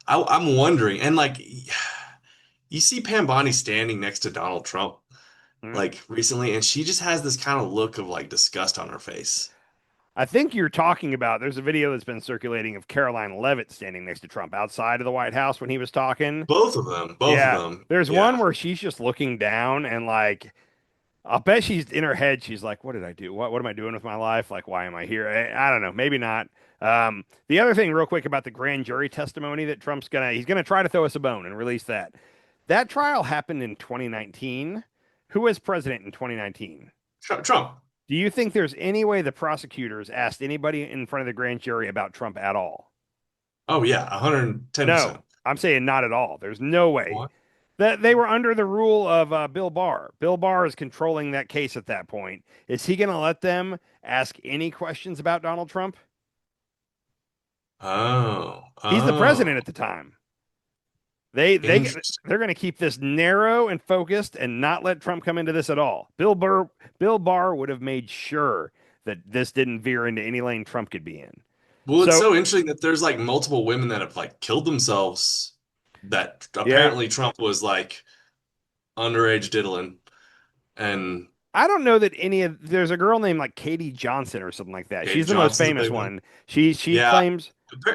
I'm wondering. And like, you see Pam Bondi standing next to Donald Trump mm. like recently, and she just has this kind of look of like disgust on her face. I think you're talking about there's a video that's been circulating of Caroline Leavitt standing next to Trump outside of the White House when he was talking. Both of them. Both Yeah. of them. There's Yeah. one where she's just looking down and like I'll bet she's in her head. She's like, "What did I do? What am I doing with my life? Like, why am I here?" I don't know. Maybe not. The other thing, real quick, about the grand jury testimony that he's gonna try to throw us a bone and release that. That trial happened in 2019. Who was president in 2019? Trump. Do you think there's any way the prosecutors asked anybody in front of the grand jury about Trump at all? Oh yeah, 110%. No, I'm saying not at all. There's no way. What? That they were under the rule of Bill Barr. Bill Barr is controlling that case at that point. Is he going to let them ask any questions about Donald Trump? Oh. He's the Oh. president at the time. They're Interesting. going to keep this narrow and focused and not let Trump come into this at all. Bill Barr would have made sure that this didn't veer into any lane Trump could be in. Well, it's so interesting that there's like multiple women that have like killed themselves that apparently Trump was like underage diddling. And I don't know that there's a girl named like Katie Johnson or something like that. Katie She's the most Johnson's a famous big one. She Yeah. claims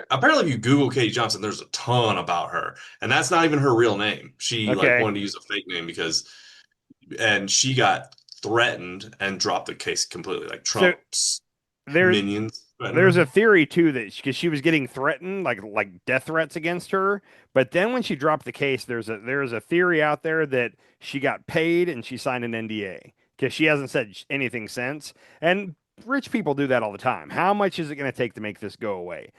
apparently if you Google Katie Johnson, there's a ton about her. And that's not even her real name. She like Okay. wanted to use a fake name and she got threatened and dropped the case completely. Like Trump's there's minions There's a theory too that because she was getting threatened, like death threats against her, but then when she dropped the case, there's a theory out there that she got paid and she signed an NDA because she hasn't said anything since. And rich people do that all the time. How much is it going to take to make this go away?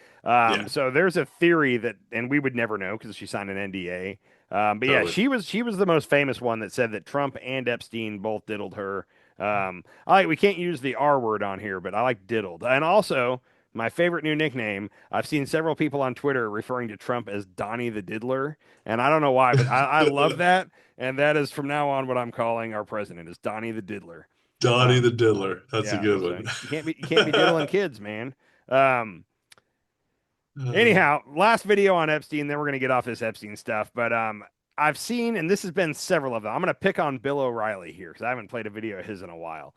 So there's a theory that, and we would never know because she signed an NDA. But yeah, she was the most famous one that said that Trump and Epstein both diddled her. We can't use the R word on here, but I like diddled. And also, my favorite new nickname, I've seen several people on Twitter referring to Trump as Donnie the Diddler. And I don't know why, but I love that. And that is from now on what I'm calling our president is Donnie the Diddler. Donnie the Diddler. That's a good one. You can't be diddling kids, man. Anyhow, last video on Epstein, then we're going to get off this Epstein stuff. But I've seen, and this has been several of them. I'm going to pick on Bill O'Reilly here because I haven't played a video of his in a while.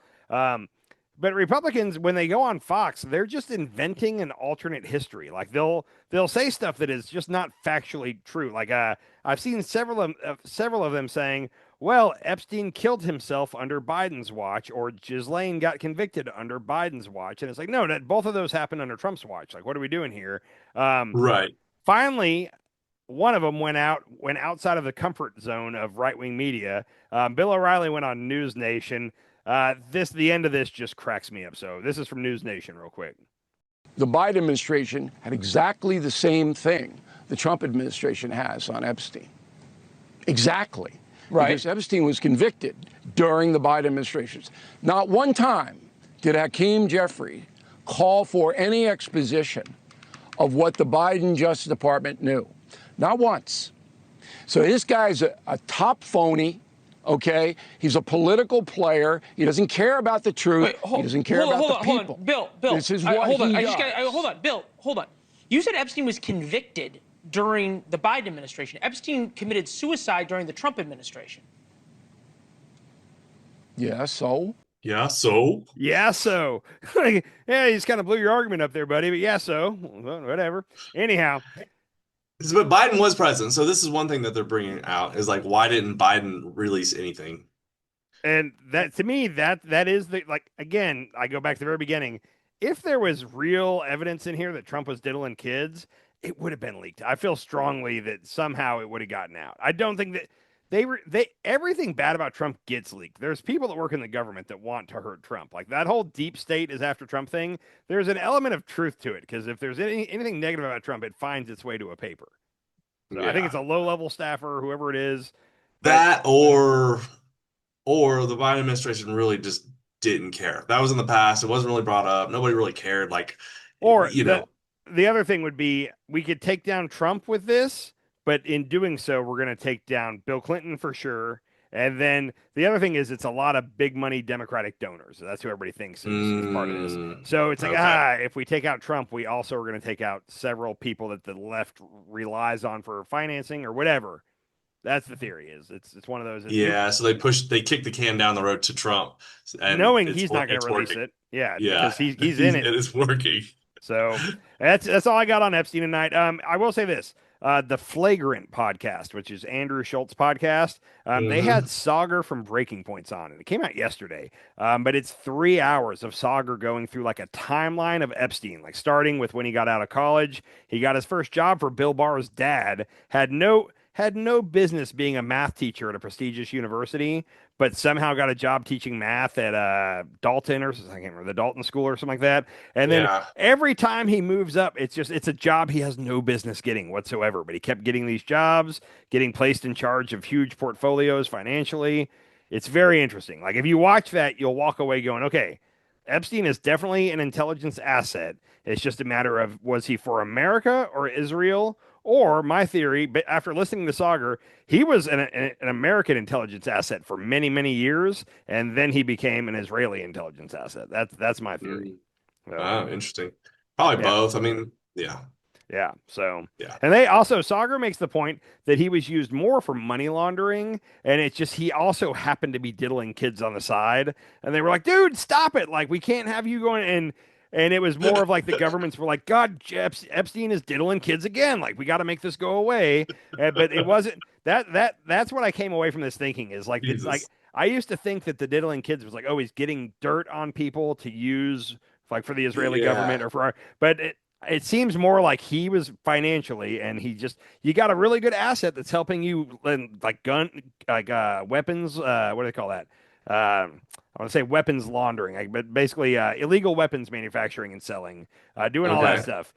But Republicans, when they go on Fox, they're just inventing an alternate history. Like they'll say stuff that is just not factually true. Like I've seen several of them saying, well, Epstein killed himself under Biden's watch, or Ghislaine got convicted under Biden's watch. And it's like, no, both of those happened under Trump's watch. Like, what are we doing here? Right. Finally, one of them went outside of the comfort zone of right-wing media. Bill O'Reilly went on News Nation. The end of this just cracks me up. So this is from News Nation real quick. The Biden administration had exactly the same thing the Trump administration has on Epstein. Exactly. Right. Because Epstein was convicted during the Biden administrations. Not one time did Hakeem Jeffrey call for any exposition of what the Biden Justice Department knew. Not once. So this guy's a top phony. Okay, he's a political player. He doesn't care about the truth. He doesn't care about the people. Hold on, Bill. This is what hold on. he I does. just got. Hold on, Bill. Hold on. You said Epstein was convicted during the Biden administration. Epstein committed suicide during the Trump administration. Yeah. So. Yeah. So. Yeah. So. Yeah, you just kind of blew your argument up there, buddy. But yeah. So well, whatever. Anyhow. But Biden was president, so this is one thing that they're bringing out is like, why didn't Biden release anything? And that, to me, that is the, like, again, I go back to the very beginning. If there was real evidence in here that Trump was diddling kids, it would have been leaked. I feel strongly that somehow it would have gotten out. I don't think that everything bad about Trump gets leaked. There's people that work in the government that want to hurt Trump. Like that whole deep state is after Trump thing. There's an element of truth to it because if there's anything negative about Trump, it finds its way to a paper. So yeah. I think it's a low-level staffer, whoever it is. That or the Biden administration really just didn't care. That was in the past. It wasn't really brought up. Nobody really cared. Like, or the other thing would be we could take down Trump with this. But in doing so, we're going to take down Bill Clinton for sure. And then the other thing is it's a lot of big money Democratic donors. That's who everybody thinks is part of this. So it's like, if we take out Trump, we also are going to take out several people that the left relies on for financing or whatever. That's the theory is. It's one of those. Yeah, so they kick the can down the road to Trump. And knowing he's not going to release it. Yeah, because he's in it. It is working. So that's all I got on Epstein tonight. I will say this. The Flagrant podcast, which is Andrew Schultz's podcast, they had Sauger from Breaking Points on, and it came out yesterday. But it's 3 hours of Sauger going through like a timeline of Epstein, like starting with when he got out of college. He got his first job for Bill Barr's dad, had no business being a math teacher at a prestigious university, but somehow got a job teaching math at Dalton or I can't remember, the Dalton School or something like that. And then every time he moves up, it's a job he has no business getting whatsoever. But he kept getting these jobs, getting placed in charge of huge portfolios financially. It's very interesting. Like if you watch that, you'll walk away going, okay, Epstein is definitely an intelligence asset. It's just a matter of was he for America or Israel? Or my theory, but after listening to Sauger, he was an American intelligence asset for many, many years, and then he became an Israeli intelligence asset. That's my theory. Oh, interesting. Probably both. I mean, yeah. Yeah. So, yeah. And they also, Sauger makes the point that he was used more for money laundering, and it's just he also happened to be diddling kids on the side, and they were like, dude, stop it. Like, we can't have you going in. And it was more of like the governments were like, God, Epstein is diddling kids again. Like, we got to make this go away. But it wasn't that's what I came away from this thinking is like, it's like, I used to think that the diddling kids was like, oh, he's getting dirt on people to use like for the Israeli government or for our, but it seems more like he was financially, and you got a really good asset that's helping you, like weapons. What do they call that? I want to say weapons laundering, but basically illegal weapons manufacturing and selling, doing all that stuff.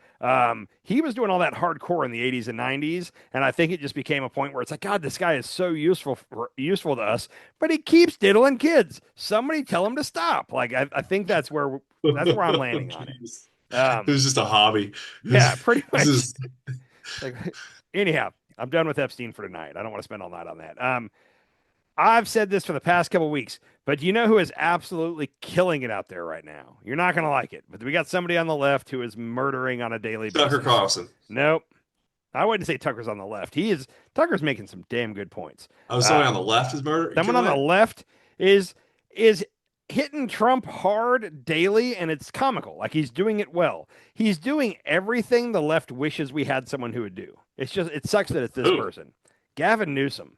He was doing all that hardcore in the 80s and 90s, and I think it just became a point where it's like, God, this guy is so useful to us, but he keeps diddling kids. Somebody tell him to stop. Like I think that's where I'm landing on it. It was just a hobby. Yeah, pretty much. Is... Like, anyhow, I'm done with Epstein for tonight. I don't want to spend all night on that. I've said this for the past couple of weeks, but you know who is absolutely killing it out there right now? You're not going to like it, but we got somebody on the left who is murdering on a daily basis. Tucker Carlson. Nope. I wouldn't say Tucker's on the left. Tucker's making some damn good points. Oh, somebody on the left is murdering? Someone on the left is hitting Trump hard daily, and it's comical. Like, he's doing it well. He's doing everything the left wishes we had someone who would do. It sucks that it's this person. Gavin Newsome.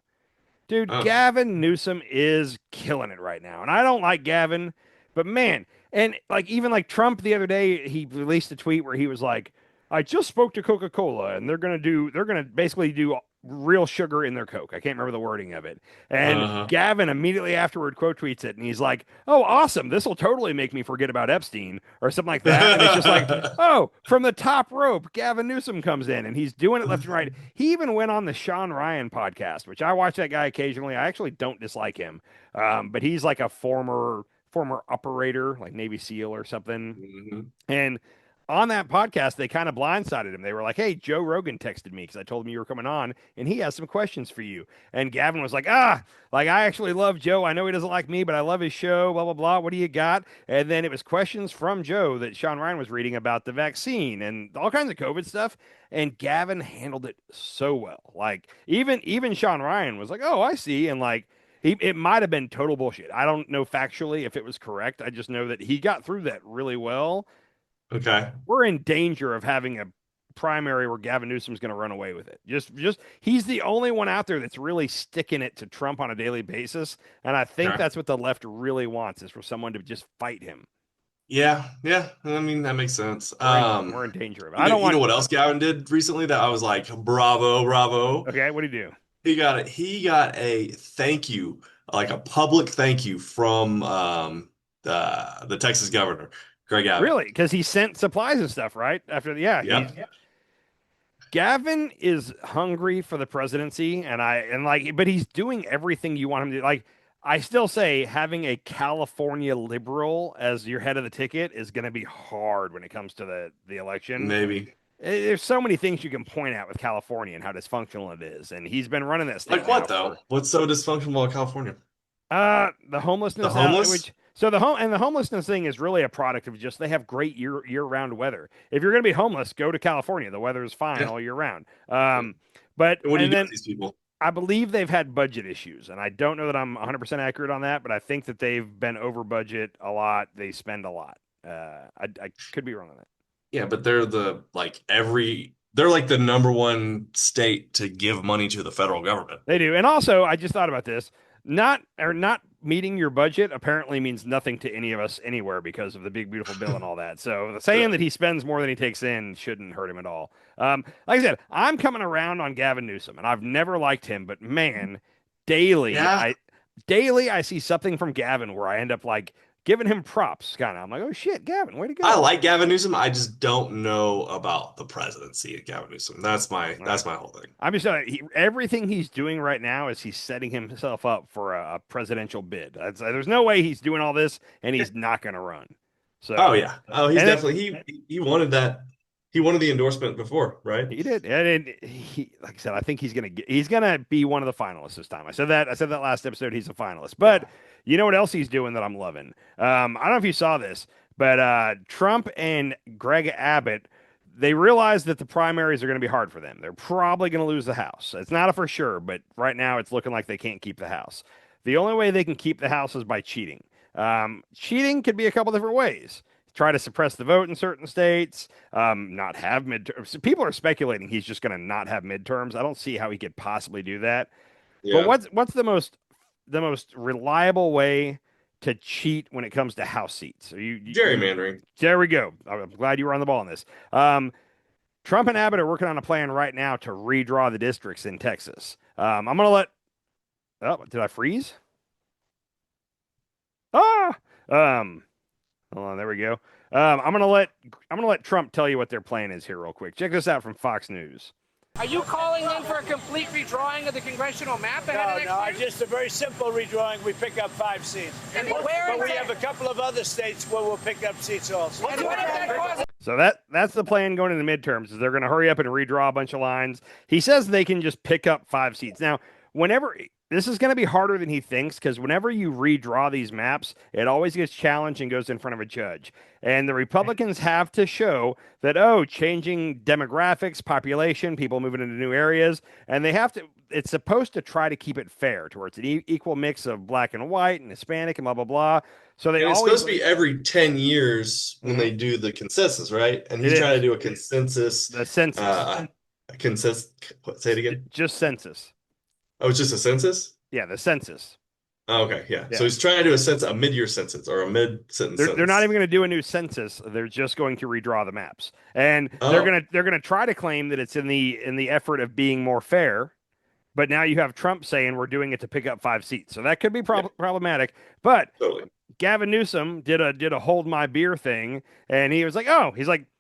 Dude, Gavin Newsome is killing it right now. And I don't like Gavin, but man, and like even like Trump the other day, he released a tweet where he was like, I just spoke to Coca-Cola and they're going to basically do real sugar in their Coke. I can't remember the wording of it. And Gavin immediately afterward quote tweets it, and he's like, oh, awesome. This will totally make me forget about Epstein or something like that. And it's just like, oh, from the top rope, Gavin Newsome comes in and he's doing it left and right. He even went on the Sean Ryan podcast, which I watch that guy occasionally. I actually don't dislike him. But he's like a former operator, like Navy SEAL or something. And on that podcast, they kind of blindsided him. They were like, hey, Joe Rogan texted me because I told him you were coming on, and he has some questions for you. And Gavin was like, I actually love Joe. I know he doesn't like me, but I love his show, blah, blah, blah. What do you got? And then it was questions from Joe that Sean Ryan was reading about the vaccine and all kinds of COVID stuff. And Gavin handled it so well. Like, even Sean Ryan was like, oh, I see. And like, it might have been total bullshit. I don't know factually if it was correct. I just know that he got through that really well. Okay. We're in danger of having a primary where Gavin Newsom's going to run away with it. Just he's the only one out there that's really sticking it to Trump on a daily basis, and I think that's what the left really wants, is for someone to just fight him. Yeah. I mean, that makes sense. We're in danger of it. You know what else Gavin did recently that I was like, bravo. Okay, what did he do? He got a thank you, like a public thank you from the Texas governor. Greg Abbott. Really? Because he sent supplies and stuff, right? After Gavin is hungry for the presidency, but he's doing everything you want him to do. Like, I still say having a California liberal as your head of the ticket is going to be hard when it comes to the election. Maybe. There's so many things you can point out with California and how dysfunctional it is, and he's been running that state. Like what though? What's so dysfunctional about California? The homelessness. The homeless. So the homelessness thing is really a product of just they have great year-round weather. If you're going to be homeless, go to California. The weather is fine all year round. But what do you do with these people? I believe they've had budget issues, and I don't know that I'm 100% accurate on that, but I think that they've been over budget a lot. They spend a lot. I could be wrong on that. Yeah, but they're like the number one state to give money to the federal government. They do. And also, I just thought about this. Not meeting your budget apparently means nothing to any of us anywhere because of the big beautiful bill and all that. So saying that he spends more than he takes in shouldn't hurt him at all. Like I said, I'm coming around on Gavin Newsome, and I've never liked him, but man, daily I see something from Gavin where I end up like giving him props, kind of. I'm like, oh shit, Gavin, way to go. I like Gavin Newsom. I just don't know about the presidency of Gavin Newsom. That's my whole thing. I'm just telling you, everything he's doing right now is he's setting himself up for a presidential bid. There's no way he's doing all this and he's not going to run. So, he's definitely he wanted that. He wanted the endorsement before, right? He did, and he, like I said, I think he's gonna be one of the finalists this time. I said that last episode. He's a finalist, but you know what else he's doing that I'm loving? I don't know if you saw this, but Trump and Greg Abbott, they realized that the primaries are going to be hard for them. They're probably going to lose the House. It's not a for sure, but right now it's looking like they can't keep the House. The only way they can keep the House is by cheating. Cheating could be a couple different ways. Try to suppress the vote in certain states, not have midterms. People are speculating he's just going to not have midterms. I don't see how he could possibly do that. Yeah. But what's the most reliable way to cheat when it comes to House seats. So Gerrymandering. There we go. I'm glad you were on the ball on this. Trump and Abbott are working on a plan right now to redraw the districts in Texas. I'm going to let. Oh, did I freeze? Ah. Hold on. There we go. I'm gonna let Trump tell you what their plan is here real quick. Check this out from Fox News. Are you calling then for a complete redrawing of the congressional map ahead of next year? Just a very simple redrawing. We pick up 5 seats. And but we have a couple of other states where we'll pick up seats also. And what if that causes So that's the plan going into the midterms. Is they're going to hurry up and redraw a bunch of lines. He says they can just pick up 5 seats. Now, whenever this is going to be harder than he thinks, because whenever you redraw these maps, it always gets challenged and goes in front of a judge. And the Republicans have to show that, changing demographics, population, people moving into new areas, and they have to, it's supposed to try to keep it fair to where it's an equal mix of black and white and Hispanic and blah, blah, blah. So it's supposed to be every 10 years when they do the consensus, right? And he's trying to do a consensus. The census. Say it again. Just census. Oh, it's just a census? Yeah, the census. Oh, okay, yeah. So he's trying to do a mid-year census or a mid-sentence census. They're not even going to do a new census. They're just going to redraw the maps, and they're going to try to claim that it's in the effort of being more fair. But now you have Trump saying we're doing it to pick up 5 seats, so that could be problematic. But Gavin Newsome did a hold my beer thing, and he was like,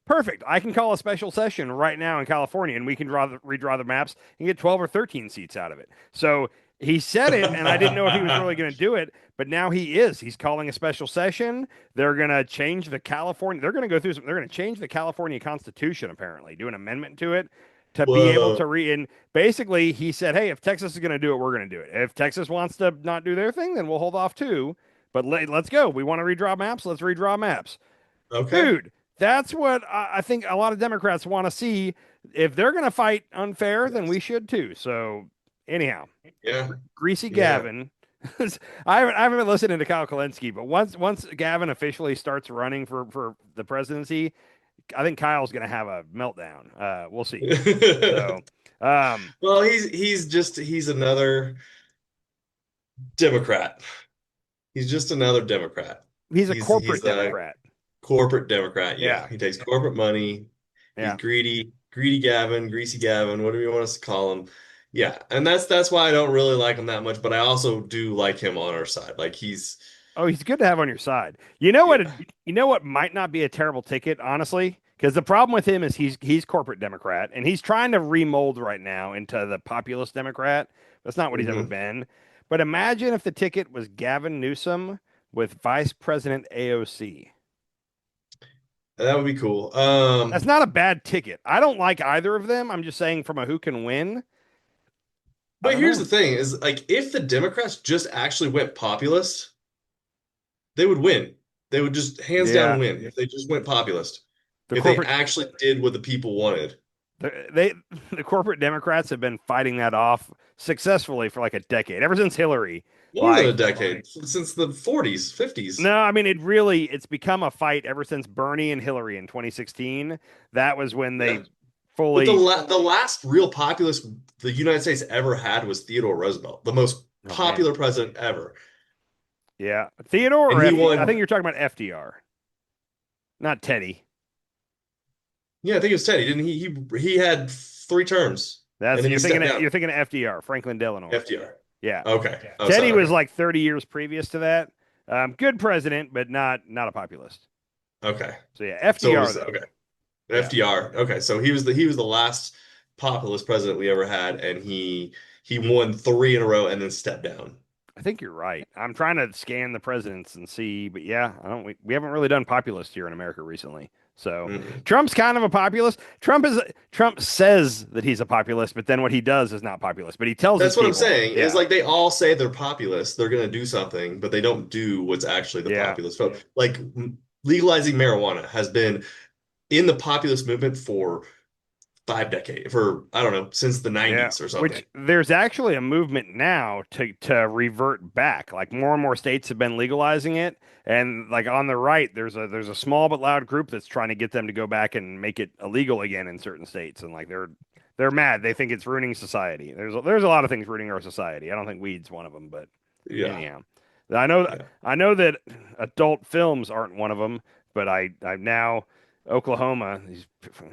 perfect. I can call a special session right now in California, and we can redraw the maps and get 12 or 13 seats out of it. So he said it, and I didn't know if he was really going to do it, but now he is. He's calling a special session. They're going to change the California. They're going to go through they're going to change the California Constitution, apparently, do an amendment to it to be able to and basically he said, hey, if Texas is going to do it, we're going to do it. If Texas wants to not do their thing, then we'll hold off too. But let's go. We want to redraw maps. Let's redraw maps. Okay. Dude, that's what I think a lot of Democrats want to see. If they're going to fight unfair, then we should too. So anyhow, Greasy Gavin. I haven't been listening to Kyle Kalinske, but once Gavin officially starts running for the presidency, I think Kyle's going to have a meltdown. We'll see. So, well, he's another Democrat. He's just another Democrat. He's a corporate Democrat. Corporate Democrat, yeah. He takes corporate money. Yeah. He's greedy Gavin, greasy Gavin, whatever you want us to call him. Yeah, and that's why I don't really like him that much, but I also do like him on our side. Like he's good to have on your side. You know what? You know what might not be a terrible ticket, honestly, because the problem with him is he's corporate Democrat, and he's trying to remold right now into the populist Democrat. That's not what he's ever been. But imagine if the ticket was Gavin Newsom with Vice President AOC. That would be cool. That's not a bad ticket. I don't like either of them. I'm just saying from a who can win. But here's the thing is, like, if the Democrats just actually went populist, they would win. They would just hands down win if they just went populist. If they actually did what the people wanted. The corporate Democrats have been fighting that off successfully for like a decade, ever since Hillary. More than a decade, since the 40s, 50s. No, I mean, it's become a fight ever since Bernie and Hillary in 2016. That was when they fully... But the last real populist the United States ever had was Theodore Roosevelt, the most popular president ever. Yeah. Theodore or FDR? I think you're talking about FDR, not Teddy. Yeah, I think it was Teddy. Didn't he? He had 3 terms. You're thinking of FDR, Franklin Delano. FDR. Yeah. Okay. Teddy was like 30 years previous to that. Good president, but not a populist. Okay. So yeah, FDR. FDR. Okay. So he was the last populist president we ever had, and he won 3 in a row and then stepped down. I think you're right. I'm trying to scan the presidents and see, but yeah, we haven't really done populist here in America recently. So Trump's kind of a populist. Trump says that he's a populist, but then what he does is not populist. But he tells that's what I'm saying. Is like they all say they're populist, they're going to do something, but they don't do what's actually the populist vote. Like legalizing marijuana has been in the populist movement for 5 decades, I don't know, since the 90s or something. Which there's actually a movement now to revert back. Like more and more states have been legalizing it, and like on the right, there's a small but loud group that's trying to get them to go back and make it illegal again in certain states. And like they're mad. They think it's ruining society. There's a lot of things ruining our society. I don't think weed's one of them, but anyhow. I know Yeah. I know that adult films aren't one of them, but I'm now Oklahoma.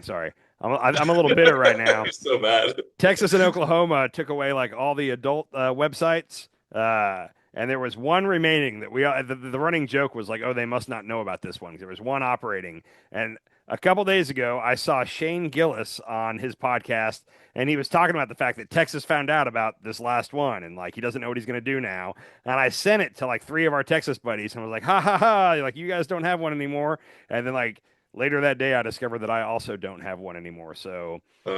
Sorry, I'm a little bitter right now. You're so bad. Texas and Oklahoma took away like all the adult websites, and there was one remaining that the running joke was like, oh, they must not know about this one. There was one operating, and a couple days ago, I saw Shane Gillis on his podcast, and he was talking about the fact that Texas found out about this last one, and like he doesn't know what he's going to do now. And I sent it to like 3 of our Texas buddies, and I was like, ha ha ha, like you guys don't have one anymore. And then like later that day, I discovered that I also don't have one anymore. So I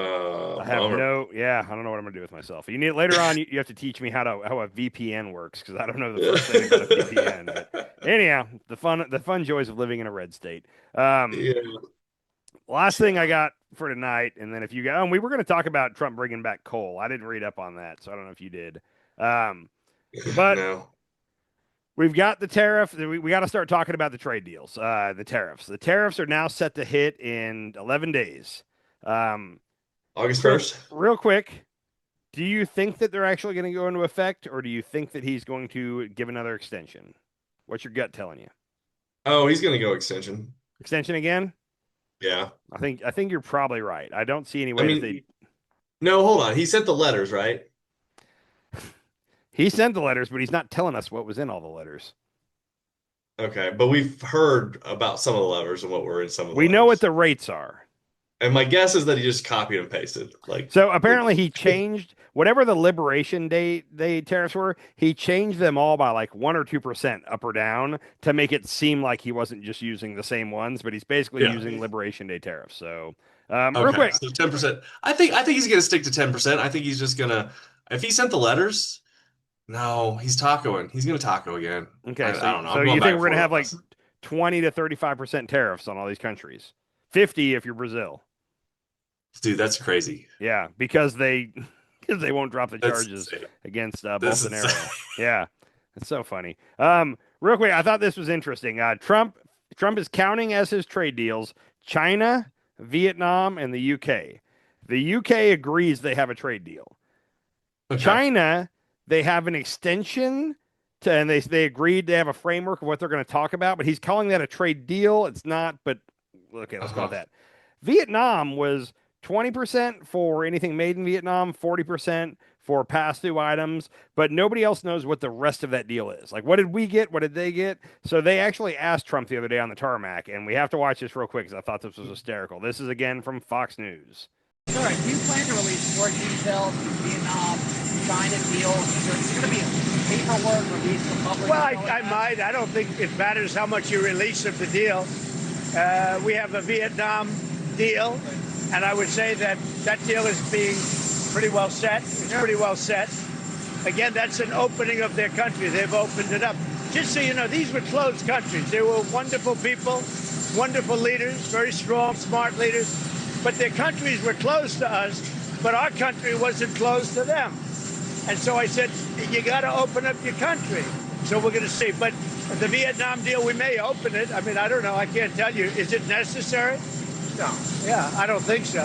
have bummer. I don't know what I'm gonna do with myself. You need later on. You have to teach me how a VPN works because I don't know the first thing about a VPN. But anyhow, the fun joys of living in a red state. Yeah. Last thing I got for tonight, and then if you got, we were going to talk about Trump bringing back coal. I didn't read up on that, so I don't know if you did. But No. we've got the tariff. We got to start talking about the trade deals. The tariffs. The tariffs are now set to hit in 11 days. August 1st. Real quick, do you think that they're actually going to go into effect, or do you think that he's going to give another extension? What's your gut telling you? Oh, he's going to go extension. Extension again? Yeah. I think you're probably right. I don't see any way that no, hold on. He sent the letters, right? he sent the letters, but he's not telling us what was in all the letters. Okay, but we've heard about some of the letters and what were in some of the We know what letters. the rates are. And my guess is that he just copied and pasted. Like, So apparently he changed whatever the Liberation Day tariffs were. He changed them all by like 1 or 2% up or down to make it seem like he wasn't just using the same ones, but he's basically using Liberation Day tariffs. So real quick, so 10%. I think he's gonna stick to 10%. I think he's just gonna, if he sent the letters, no, he's tacoing. He's gonna taco again. Okay, I don't know. So I'm you going think back we're gonna and have like forth. 20 to 35% tariffs on all these countries? 50 if you're Brazil. Dude, that's crazy. Yeah, because they won't drop the That's charges insane. against This is Bolsonaro. Yeah, it's so funny. Real quick, I thought this was interesting. Trump is counting as his trade deals China, Vietnam, and the UK. The UK agrees they have a trade deal. Okay. China, they have an extension to, and they agreed they have a framework of what they're going to talk about, but he's calling that a trade deal. It's not, but okay, let's call it that. Vietnam was 20% for anything made in Vietnam, 40% for pass-through items, but nobody else knows what the rest of that deal is. Like, what did we get? What did they get? So they actually asked Trump the other day on the tarmac, and we have to watch this real quick because I thought this was hysterical. This is again from Fox News. All right, do you plan to release more details of the Vietnam China deal? Is there going to be a paperwork released to public? Well, I might. I don't think it matters how much you release of the deal. We have a Vietnam deal, and I would say that deal is being pretty well set. It's pretty well set. Again, that's an opening of their country. They've opened it up. Just so you know, these were closed countries. They were wonderful people, wonderful leaders, very strong, smart leaders. But their countries were closed to us, but our country wasn't closed to them. And so I said, you got to open up your country. So we're going to see. But the Vietnam deal, we may open it. I mean, I don't know. I can't tell you. Is it necessary? No. Yeah, I don't think so.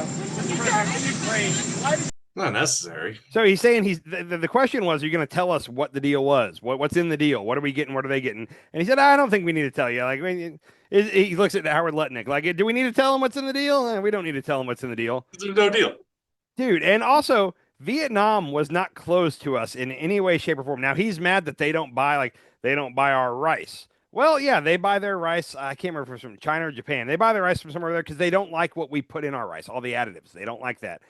Not necessary. So he's saying the question was, are you going to tell us what the deal was? What's in the deal? What are we getting? What are they getting? And he said, I don't think we need to tell you. Like, I mean, he looks at Howard Lutnick like, do we need to tell him what's in the deal? We don't need to tell him what's in the deal. There's no deal. Dude, and also Vietnam was not closed to us in any way, shape, or form. Now he's mad that they don't buy our rice. Well, yeah, they buy their rice. I can't remember if it's from China or Japan. They buy their rice from somewhere there because they don't like what we put in our rice, all the additives. They don't like that.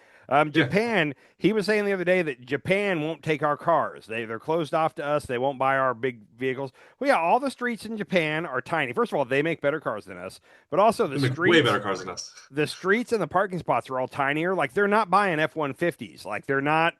Japan, he was saying the other day that Japan won't take our cars. They're closed off to us. They won't buy our big vehicles. Well, yeah, all the streets in Japan are tiny. First of all, they make better cars than us, but also the streets, way better cars than us. The streets and the parking spots are all tinier. Like they're not buying F-150s. Like they're not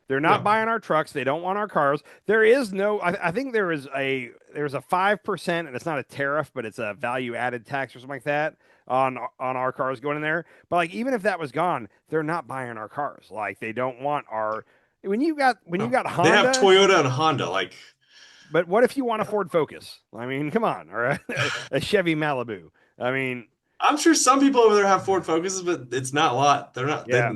buying our trucks. They don't want our cars. There is no. I think there's a 5%, and it's not a tariff, but it's a value added tax or something like that on our cars going in there. But like even if that was gone, they're not buying our cars. Like they don't want our. When you got Honda, they have Toyota and Honda. Like, but what if you want a Ford Focus? I mean, come on, or a Chevy Malibu. I mean, I'm sure some people over there have Ford Focuses, but it's not a lot. They're not. Yeah.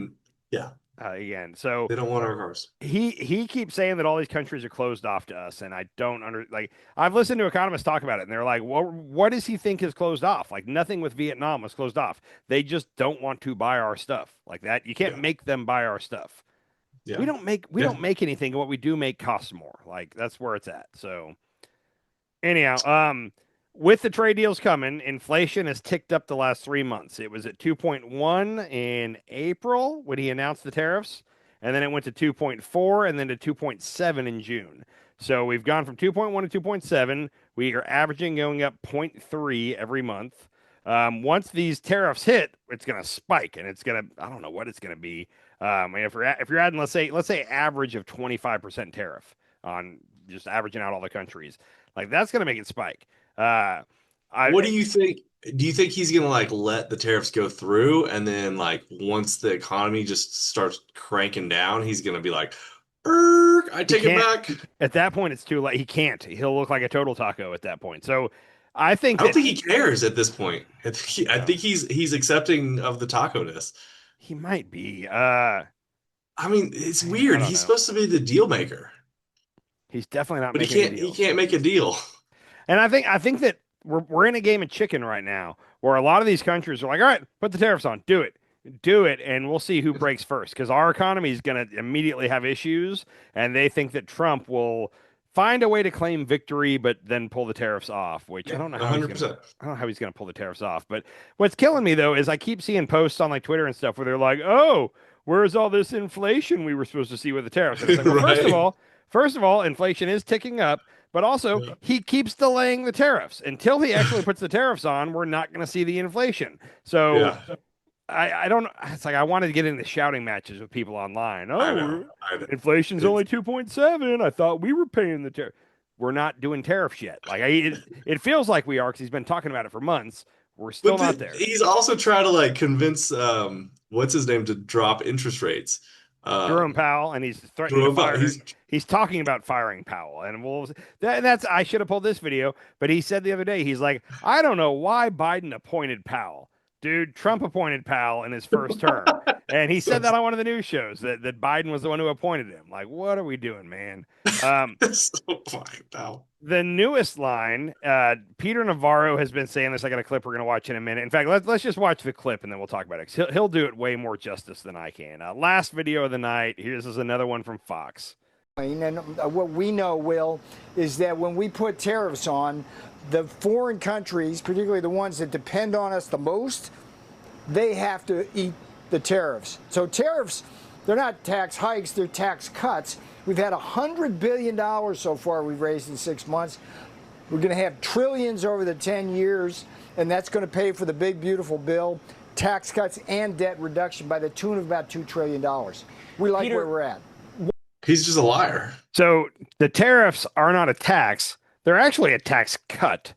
Yeah. again. So They don't want our cars. he keeps saying that all these countries are closed off to us, and I don't like. I've listened to economists talk about it, and they're like, "Well, what does he think is closed off? Like nothing with Vietnam was closed off. They just don't want to buy our stuff like that. You can't make them buy our stuff. Yeah. We don't make anything. What we do make costs more. Like that's where it's at. So anyhow, with the trade deals coming, inflation has ticked up the last 3 months. It was at 2.1 in April when he announced the tariffs, and then it went to 2.4 and then to 2.7 in June. So we've gone from 2.1 to 2.7. We are averaging going up 0.3 every month. Once these tariffs hit, it's going to spike, and it's going to, I don't know what it's going to be. If you're adding, let's say average of 25% tariff on just averaging out all the countries, like that's going to make it spike. What do you think? Do you think he's gonna like let the tariffs go through, and then like once the economy just starts cranking down, he's gonna be like, I take it back. At that point, it's too late. He can't. He'll look like a total taco at that point. So I don't think he cares at this point. I think he's accepting of the taco-ness. He might be. I mean, it's weird. He's supposed to be the deal maker. He's definitely not. But he can't make a deal. And I think that we're in a game of chicken right now, where a lot of these countries are like, all right, put the tariffs on, do it, and we'll see who breaks first, because our economy is going to immediately have issues, and they think that Trump will find a way to claim victory, but then pull the tariffs off. Which I don't know how 100%. He's going to pull the tariffs off. But what's killing me though is I keep seeing posts on like Twitter and stuff where they're like, oh, where's all this inflation we were supposed to see with the tariffs? And it's like, well, Right. First of all, inflation is ticking up, but also he keeps delaying the tariffs. Until he actually puts the tariffs on, we're not going to see the inflation. So I don't know. It's like I wanted to get into shouting matches with people online. I Oh, know. inflation's only 2.7. I thought we were paying the tariff. We're not doing tariffs yet. Like it feels like we are, because he's been talking about it for months. We're still not there. He's also trying to like convince what's his name to drop interest rates. Jerome Powell, and he's threatening to fire. He's talking about firing Powell, and that's I should have pulled this video, but he said the other day, he's like, I don't know why Biden appointed Powell. Dude, Trump appointed Powell in his first term, and he said that on one of the news shows that Biden was the one who appointed him. Like, what are we doing, man? So funny, Powell. The newest line, Peter Navarro has been saying this. I got a clip we're going to watch in a minute. In fact, let's just watch the clip and then we'll talk about it. He'll do it way more justice than I can. Last video of the night. Here's another one from Fox. And what we know, Will, is that when we put tariffs on, the foreign countries, particularly the ones that depend on us the most, they have to eat the tariffs. So tariffs, they're not tax hikes, they're tax cuts. We've had $100 billion so far we've raised in 6 months. We're going to have trillions over the 10 years, and that's going to pay for the big, beautiful bill, tax cuts and debt reduction by the tune of about $2 trillion. We like where we're at. He's just a liar. So the tariffs are not a tax. They're actually a tax cut.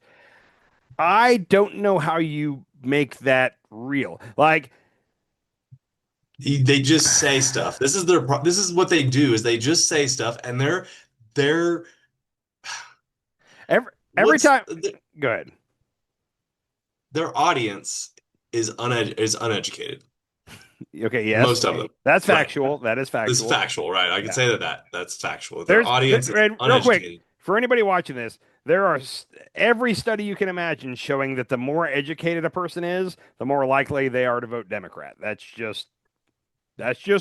I don't know how you make that real. Like, they just say stuff. This is what they do, is they just say stuff, and they're every time. Go ahead. Their audience is uneducated. Okay, yes. Most of them. That's factual. Right. That is factual. This is factual, right? I can say that's factual. Their audience is uneducated. Real quick, for anybody watching this, there are every study you can imagine showing that the more educated a person is, the more likely they are to vote Democrat. That's just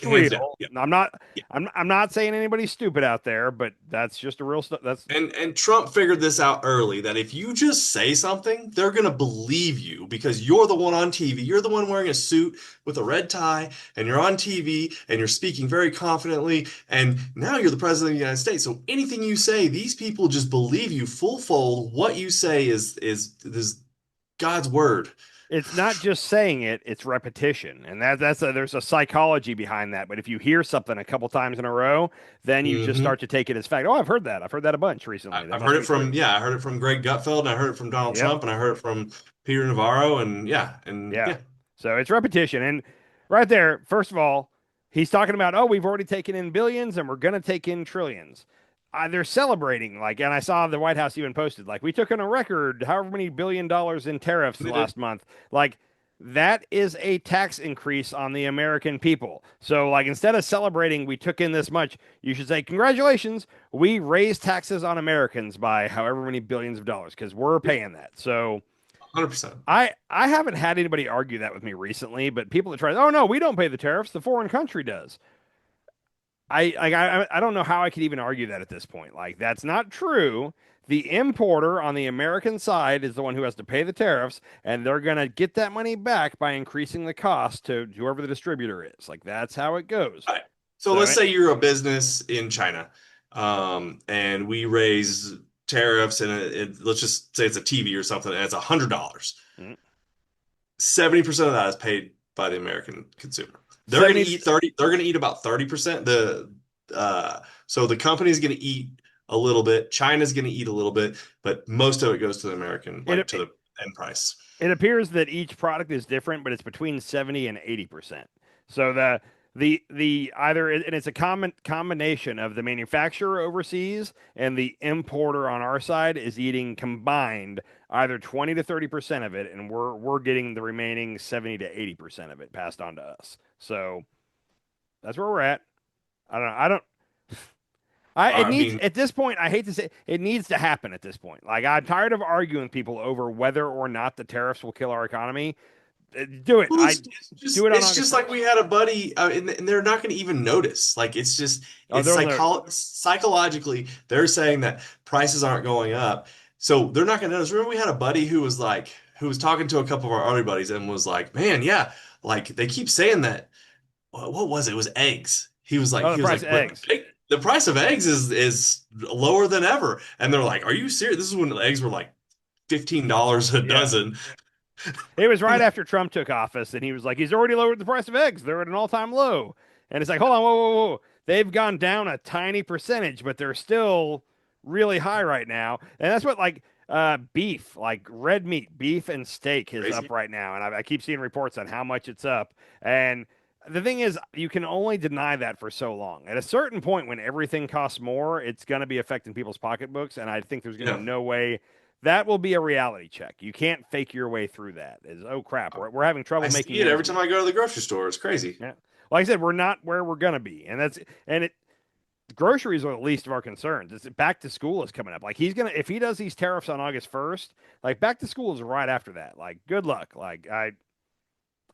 real. Yeah. I'm not saying anybody's stupid out there, but that's just a real stuff. And Trump figured this out early, that if you just say something, they're gonna believe you because you're the one on TV. You're the one wearing a suit with a red tie, and you're on TV and you're speaking very confidently. And now you're the president of the United States. So anything you say, these people just believe you full fold. What you say is God's word. It's not just saying it; it's repetition, and there's a psychology behind that. But if you hear something a couple times in a row, then you just start to take it as fact. Oh, I've heard that. I've heard that a bunch recently. I've heard it from I heard it from Greg Gutfeld, and I heard it from Donald Trump, and I heard it from Peter Navarro, and yeah. So it's repetition, and right there, first of all, he's talking about, oh, we've already taken in billions, and we're going to take in trillions. They're celebrating, like, and I saw the White House even posted, like, we took in a record however many $1 billion in tariffs last month. Like, that is a tax increase on the American people. So, like, instead of celebrating we took in this much, you should say, congratulations, we raised taxes on Americans by however many billions of dollars because we're paying that. So, 100%. I haven't had anybody argue that with me recently, but people that try, oh no, we don't pay the tariffs, the foreign country does. I don't know how I could even argue that at this point. Like, that's not true. The importer on the American side is the one who has to pay the tariffs, and they're going to get that money back by increasing the cost to whoever the distributor is. Like, that's how it goes. Right. So let's say you're a business in China, and we raise tariffs, and let's just say it's a TV or something, and it's $100. 70% of that is paid by the American consumer. They're going to eat 30. They're going to eat about 30%. So the company's going to eat a little bit. China's going to eat a little bit, but most of it goes to the American, to the end price. It appears that each product is different, but it's between 70 and 80%. So the either, and it's a combination of the manufacturer overseas and the importer on our side is eating combined either 20 to 30% of it, and we're getting the remaining 70 to 80% of it passed on to us. So that's where we're at. I don't know. At this point, I hate to say it needs to happen at this point. Like, I'm tired of arguing with people over whether or not the tariffs will kill our economy. Do it. Well, do it. It's just like we had a buddy, and they're not going to even notice. Like, it's just psychologically, they're saying that prices aren't going up, so they're not going to notice. Remember, we had a buddy who was talking to a couple of our other buddies and was like, "Man, yeah, like they keep saying that. What was it? It was eggs." He was like, the price of eggs is lower than ever. And they're like, are you serious? This is when the eggs were like $15 a dozen. It was right after Trump took office, and he was like, he's already lowered the price of eggs. They're at an all-time low. And it's like, hold on, whoa. They've gone down a tiny percentage, but they're still really high right now. And that's what, like, beef, like red meat, beef and steak is up right now. And I keep seeing reports on how much it's up. And the thing is, you can only deny that for so long. At a certain point, when everything costs more, it's going to be affecting people's pocketbooks. And I think there's going to be no way that will be a reality check. You can't fake your way through that. Oh crap, we're having trouble making it every time I go to the grocery store. It's crazy. Yeah, like I said, we're not where we're going to be, and groceries are the least of our concerns. It's back to school is coming up. Like, if he does these tariffs on August 1st, like back to school is right after that. Like, good luck. Like I'm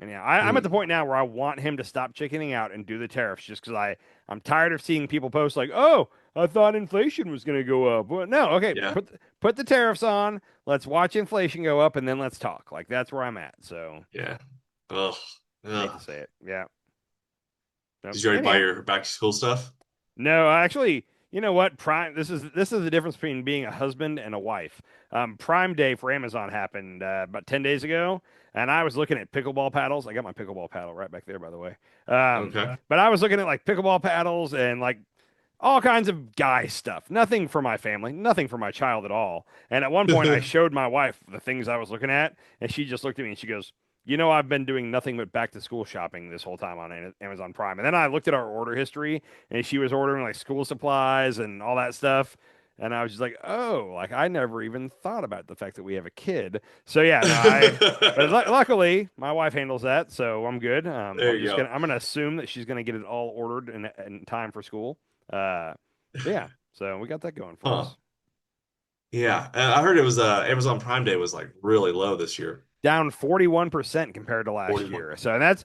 at the point now where I want him to stop chickening out and do the tariffs just because I'm tired of seeing people post like, oh, I thought inflation was going to go up. Well, no, okay, put the tariffs on. Let's watch inflation go up, and then let's talk. Like, that's where I'm at. So yeah. Ugh. I hate to say it. Yeah. Did you already buy your back to school stuff? No, actually, you know what? This is the difference between being a husband and a wife. Prime Day for Amazon happened about 10 days ago, and I was looking at pickleball paddles. I got my pickleball paddle right back there, by the way. Okay. But I was looking at like pickleball paddles and like all kinds of guy stuff. Nothing for my family, nothing for my child at all. And at one point, I showed my wife the things I was looking at, and she just looked at me and she goes, you know, I've been doing nothing but back to school shopping this whole time on Amazon Prime. And then I looked at our order history, and she was ordering like school supplies and all that stuff. And I was just like, oh, like I never even thought about the fact that we have a kid. So yeah, but luckily my wife handles that, so I'm good. I'm gonna assume that she's gonna get it all ordered in time for school. Yeah, so we got that going for us. Yeah, and I heard it was Amazon Prime Day was like really low this year. Down 41% compared to last year. So that's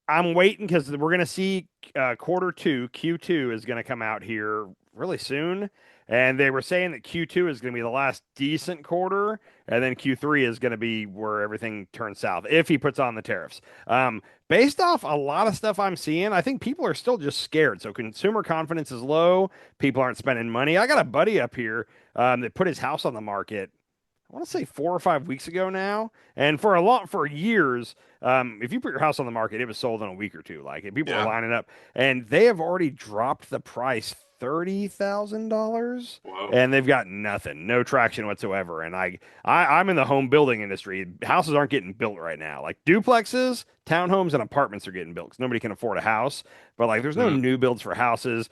I'm waiting because we're going to see Q2 is going to come out here really soon. And they were saying that Q2 is going to be the last decent quarter, and then Q3 is going to be where everything turns south if he puts on the tariffs. Based off a lot of stuff I'm seeing, I think people are still just scared. So consumer confidence is low. People aren't spending money. I got a buddy up here that put his house on the market, I want to say 4 or 5 weeks ago now. And for years, if you put your house on the market, it was sold in a week or two. Like, people are lining up, and they have already dropped the price $30,000, and they've got nothing, no traction whatsoever. And I'm in the home building industry. Houses aren't getting built right now. Like duplexes, townhomes, and apartments are getting built because nobody can afford a house. But like, there's no new builds for houses.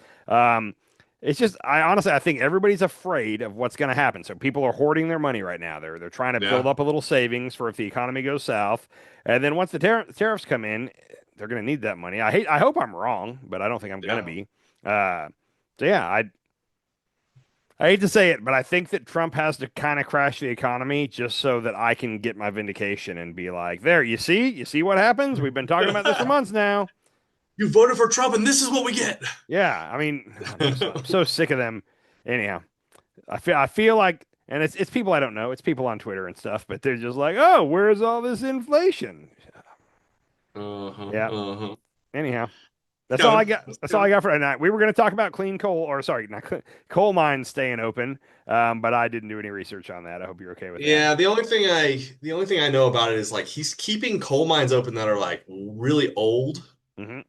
It's just, I think everybody's afraid of what's going to happen. So people are hoarding their money right now. They're trying to build Yeah. up a little savings for if the economy goes south. And then once the tariffs come in, they're going to need that money. I hope I'm wrong, but I don't think I'm going to be. So yeah, I hate to say it, but I think that Trump has to kind of crash the economy just so that I can get my vindication and be like, there, you see what happens? We've been talking about this for months now. You voted for Trump, and this is what we get. Yeah, I mean, I'm so sick of them. Anyhow, I feel like, and it's people I don't know. It's people on Twitter and stuff, but they're just like, oh, where's all this inflation? Yeah. Anyhow, that's all I got. That's all I got for tonight. We were going to talk about clean coal, or sorry, not coal mines staying open, but I didn't do any research on that. I hope you're okay with that. Yeah, the only thing I know about it is like he's keeping coal mines open that are like really old. Mm-hmm.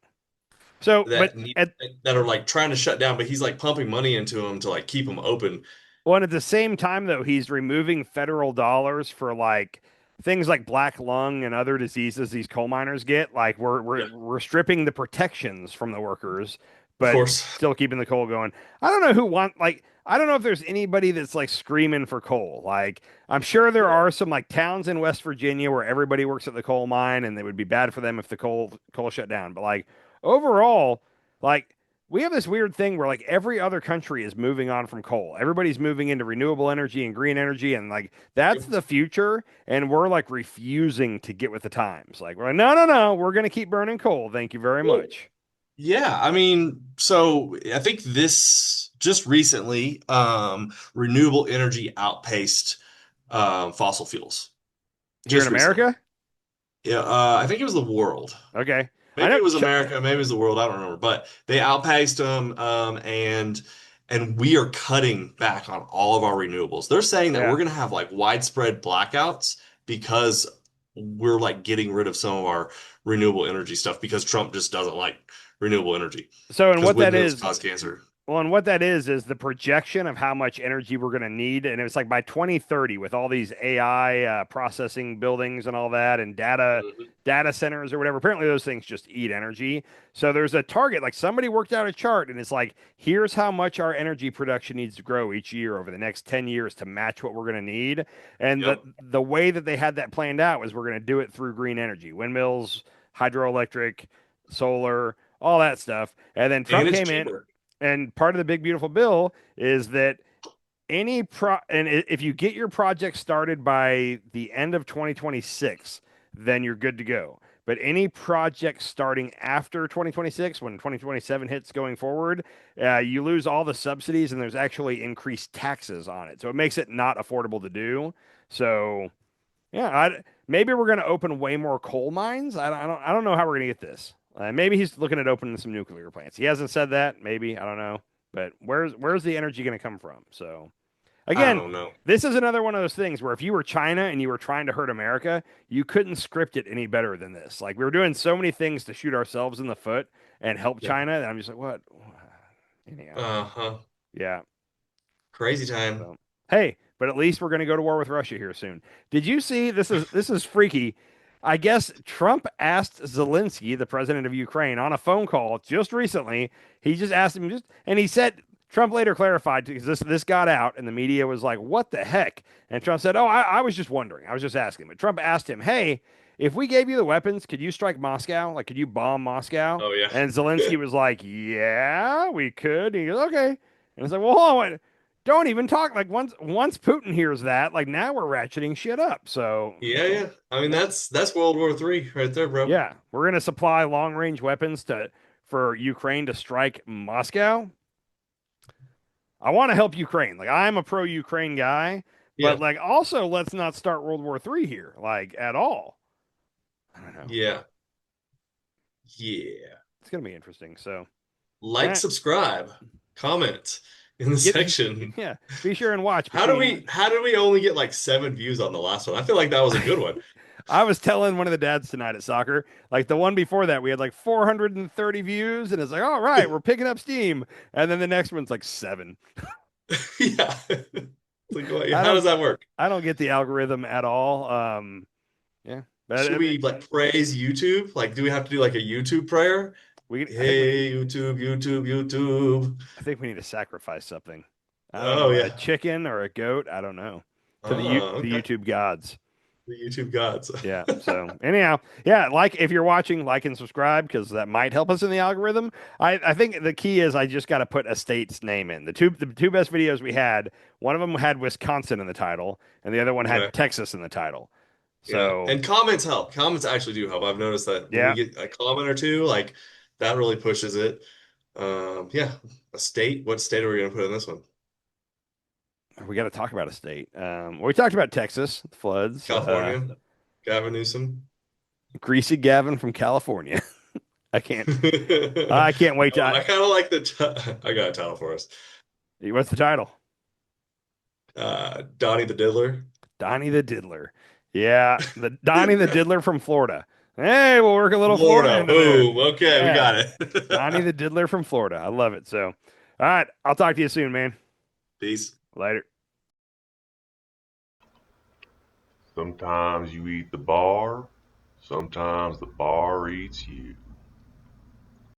So, that are like trying to shut down, but he's like pumping money into them to like keep them open. Well, and at the same time, though, he's removing federal dollars for like things like black lung and other diseases these coal miners get. Like we're stripping the protections from the workers, but still keeping the coal going. I don't know who I don't know if there's anybody that's like screaming for coal. Like I'm sure there are some like towns in West Virginia where everybody works at the coal mine, and it would be bad for them if the coal shut down. But like overall, like we have this weird thing where like every other country is moving on from coal. Everybody's moving into renewable energy and green energy, and like that's the future. And we're like refusing to get with the times. Like we're like, no, we're gonna keep burning coal. Thank you very much. Yeah, I mean, so I think this just recently, renewable energy outpaced fossil fuels. Here in America? Yeah, I think it was the world. Okay. Maybe it was America, maybe it was the world. I don't remember, but they outpaced them, and we are cutting back on all of our renewables. They're saying that we're going to have like widespread blackouts because we're like getting rid of some of our renewable energy stuff because Trump just doesn't like renewable energy. So, and what that is cause cancer. Well, and what that is the projection of how much energy we're going to need. And it's like by 2030 with all these AI processing buildings and all that and data centers or whatever. Apparently those things just eat energy. So there's a target, like somebody worked out a chart and it's like, here's how much our energy production needs to grow each year over the next 10 years to match what we're going to need. And the way that they had that planned out was we're going to do it through green energy, windmills, hydroelectric, solar, all that stuff. And then Trump came in. And part of the big beautiful bill is that and if you get your project started by the end of 2026, then you're good to go. But any project starting after 2026, when 2027 hits going forward, you lose all the subsidies and there's actually increased taxes on it. So it makes it not affordable to do. So yeah, maybe we're going to open way more coal mines. I don't know how we're going to get this. Maybe he's looking at opening some nuclear plants. He hasn't said that. Maybe, I don't know. But where's the energy going to come from? So, again, I don't know. This is another one of those things where if you were China and you were trying to hurt America, you couldn't script it any better than this. Like we were doing so many things to shoot ourselves in the foot and help China, that I'm just like, what? Anyhow. Yeah. Crazy time. So, hey, but at least we're going to go to war with Russia here soon. Did you see this is freaky? I guess Trump asked Zelensky, the president of Ukraine, on a phone call just recently. He just asked him, and he said, Trump later clarified because this got out, and the media was like, "What the heck?" And Trump said, "Oh, I was just wondering. I was just asking." But Trump asked him, "Hey, if we gave you the weapons, could you strike Moscow? Like, could you bomb Moscow?" Oh yeah. And Zelensky was like, "Yeah, we could." And he goes, "Okay." And it's like, "Well, hold on. Don't even talk." Like once Putin hears that, like now we're ratcheting shit up. So yeah. I mean that's World War III right there, bro. Yeah, we're gonna supply long range weapons for Ukraine to strike Moscow. I want to help Ukraine. Like I'm a pro Ukraine guy, but like also let's not start World War III here, like at all. I don't know. Yeah. It's gonna be interesting. So subscribe, comment in the section. Yeah, be sure and watch. How did we only get like 7 views on the last one? I feel like that was a good one. I was telling one of the dads tonight at soccer, like the one before that, we had like 430 views, and it's like, all right, we're picking up steam. And then the next one's like 7. Yeah. Like, how does that work? I don't get the algorithm at all. Yeah. Should we like praise YouTube? Like, do we have to do like a YouTube prayer? Hey, YouTube. I think we need to sacrifice something. I don't Oh know, yeah. a chicken or a goat. I don't know. To the Okay. YouTube gods. The YouTube gods. Yeah. So anyhow, yeah, like if you're watching, like and subscribe because that might help us in the algorithm. I think the key is I just got to put a state's name in. The two best videos we had, one of them had Wisconsin in the title, and the other one had Okay. Texas in the title. Yeah. So And comments help. Comments actually do help. I've noticed that when Yeah. we get a comment or two, like that really pushes it. Yeah. A state. What state are we gonna put in this one? we got to talk about a state. We talked about Texas, the floods, California. Gavin Newsom. Greasy Gavin from California. I can't wait to. I kind of like the. I got a title for us. What's the title? Donnie the Diddler. Donnie the Diddler. Yeah, the Donnie the Diddler from Florida. Hey, we'll work a little Florida into there. Boom. Okay, we got it. Donnie the Diddler from Florida. I love it. So, all right, I'll talk to you soon, man. Peace. Later. Sometimes you eat the bar, sometimes the bar eats you.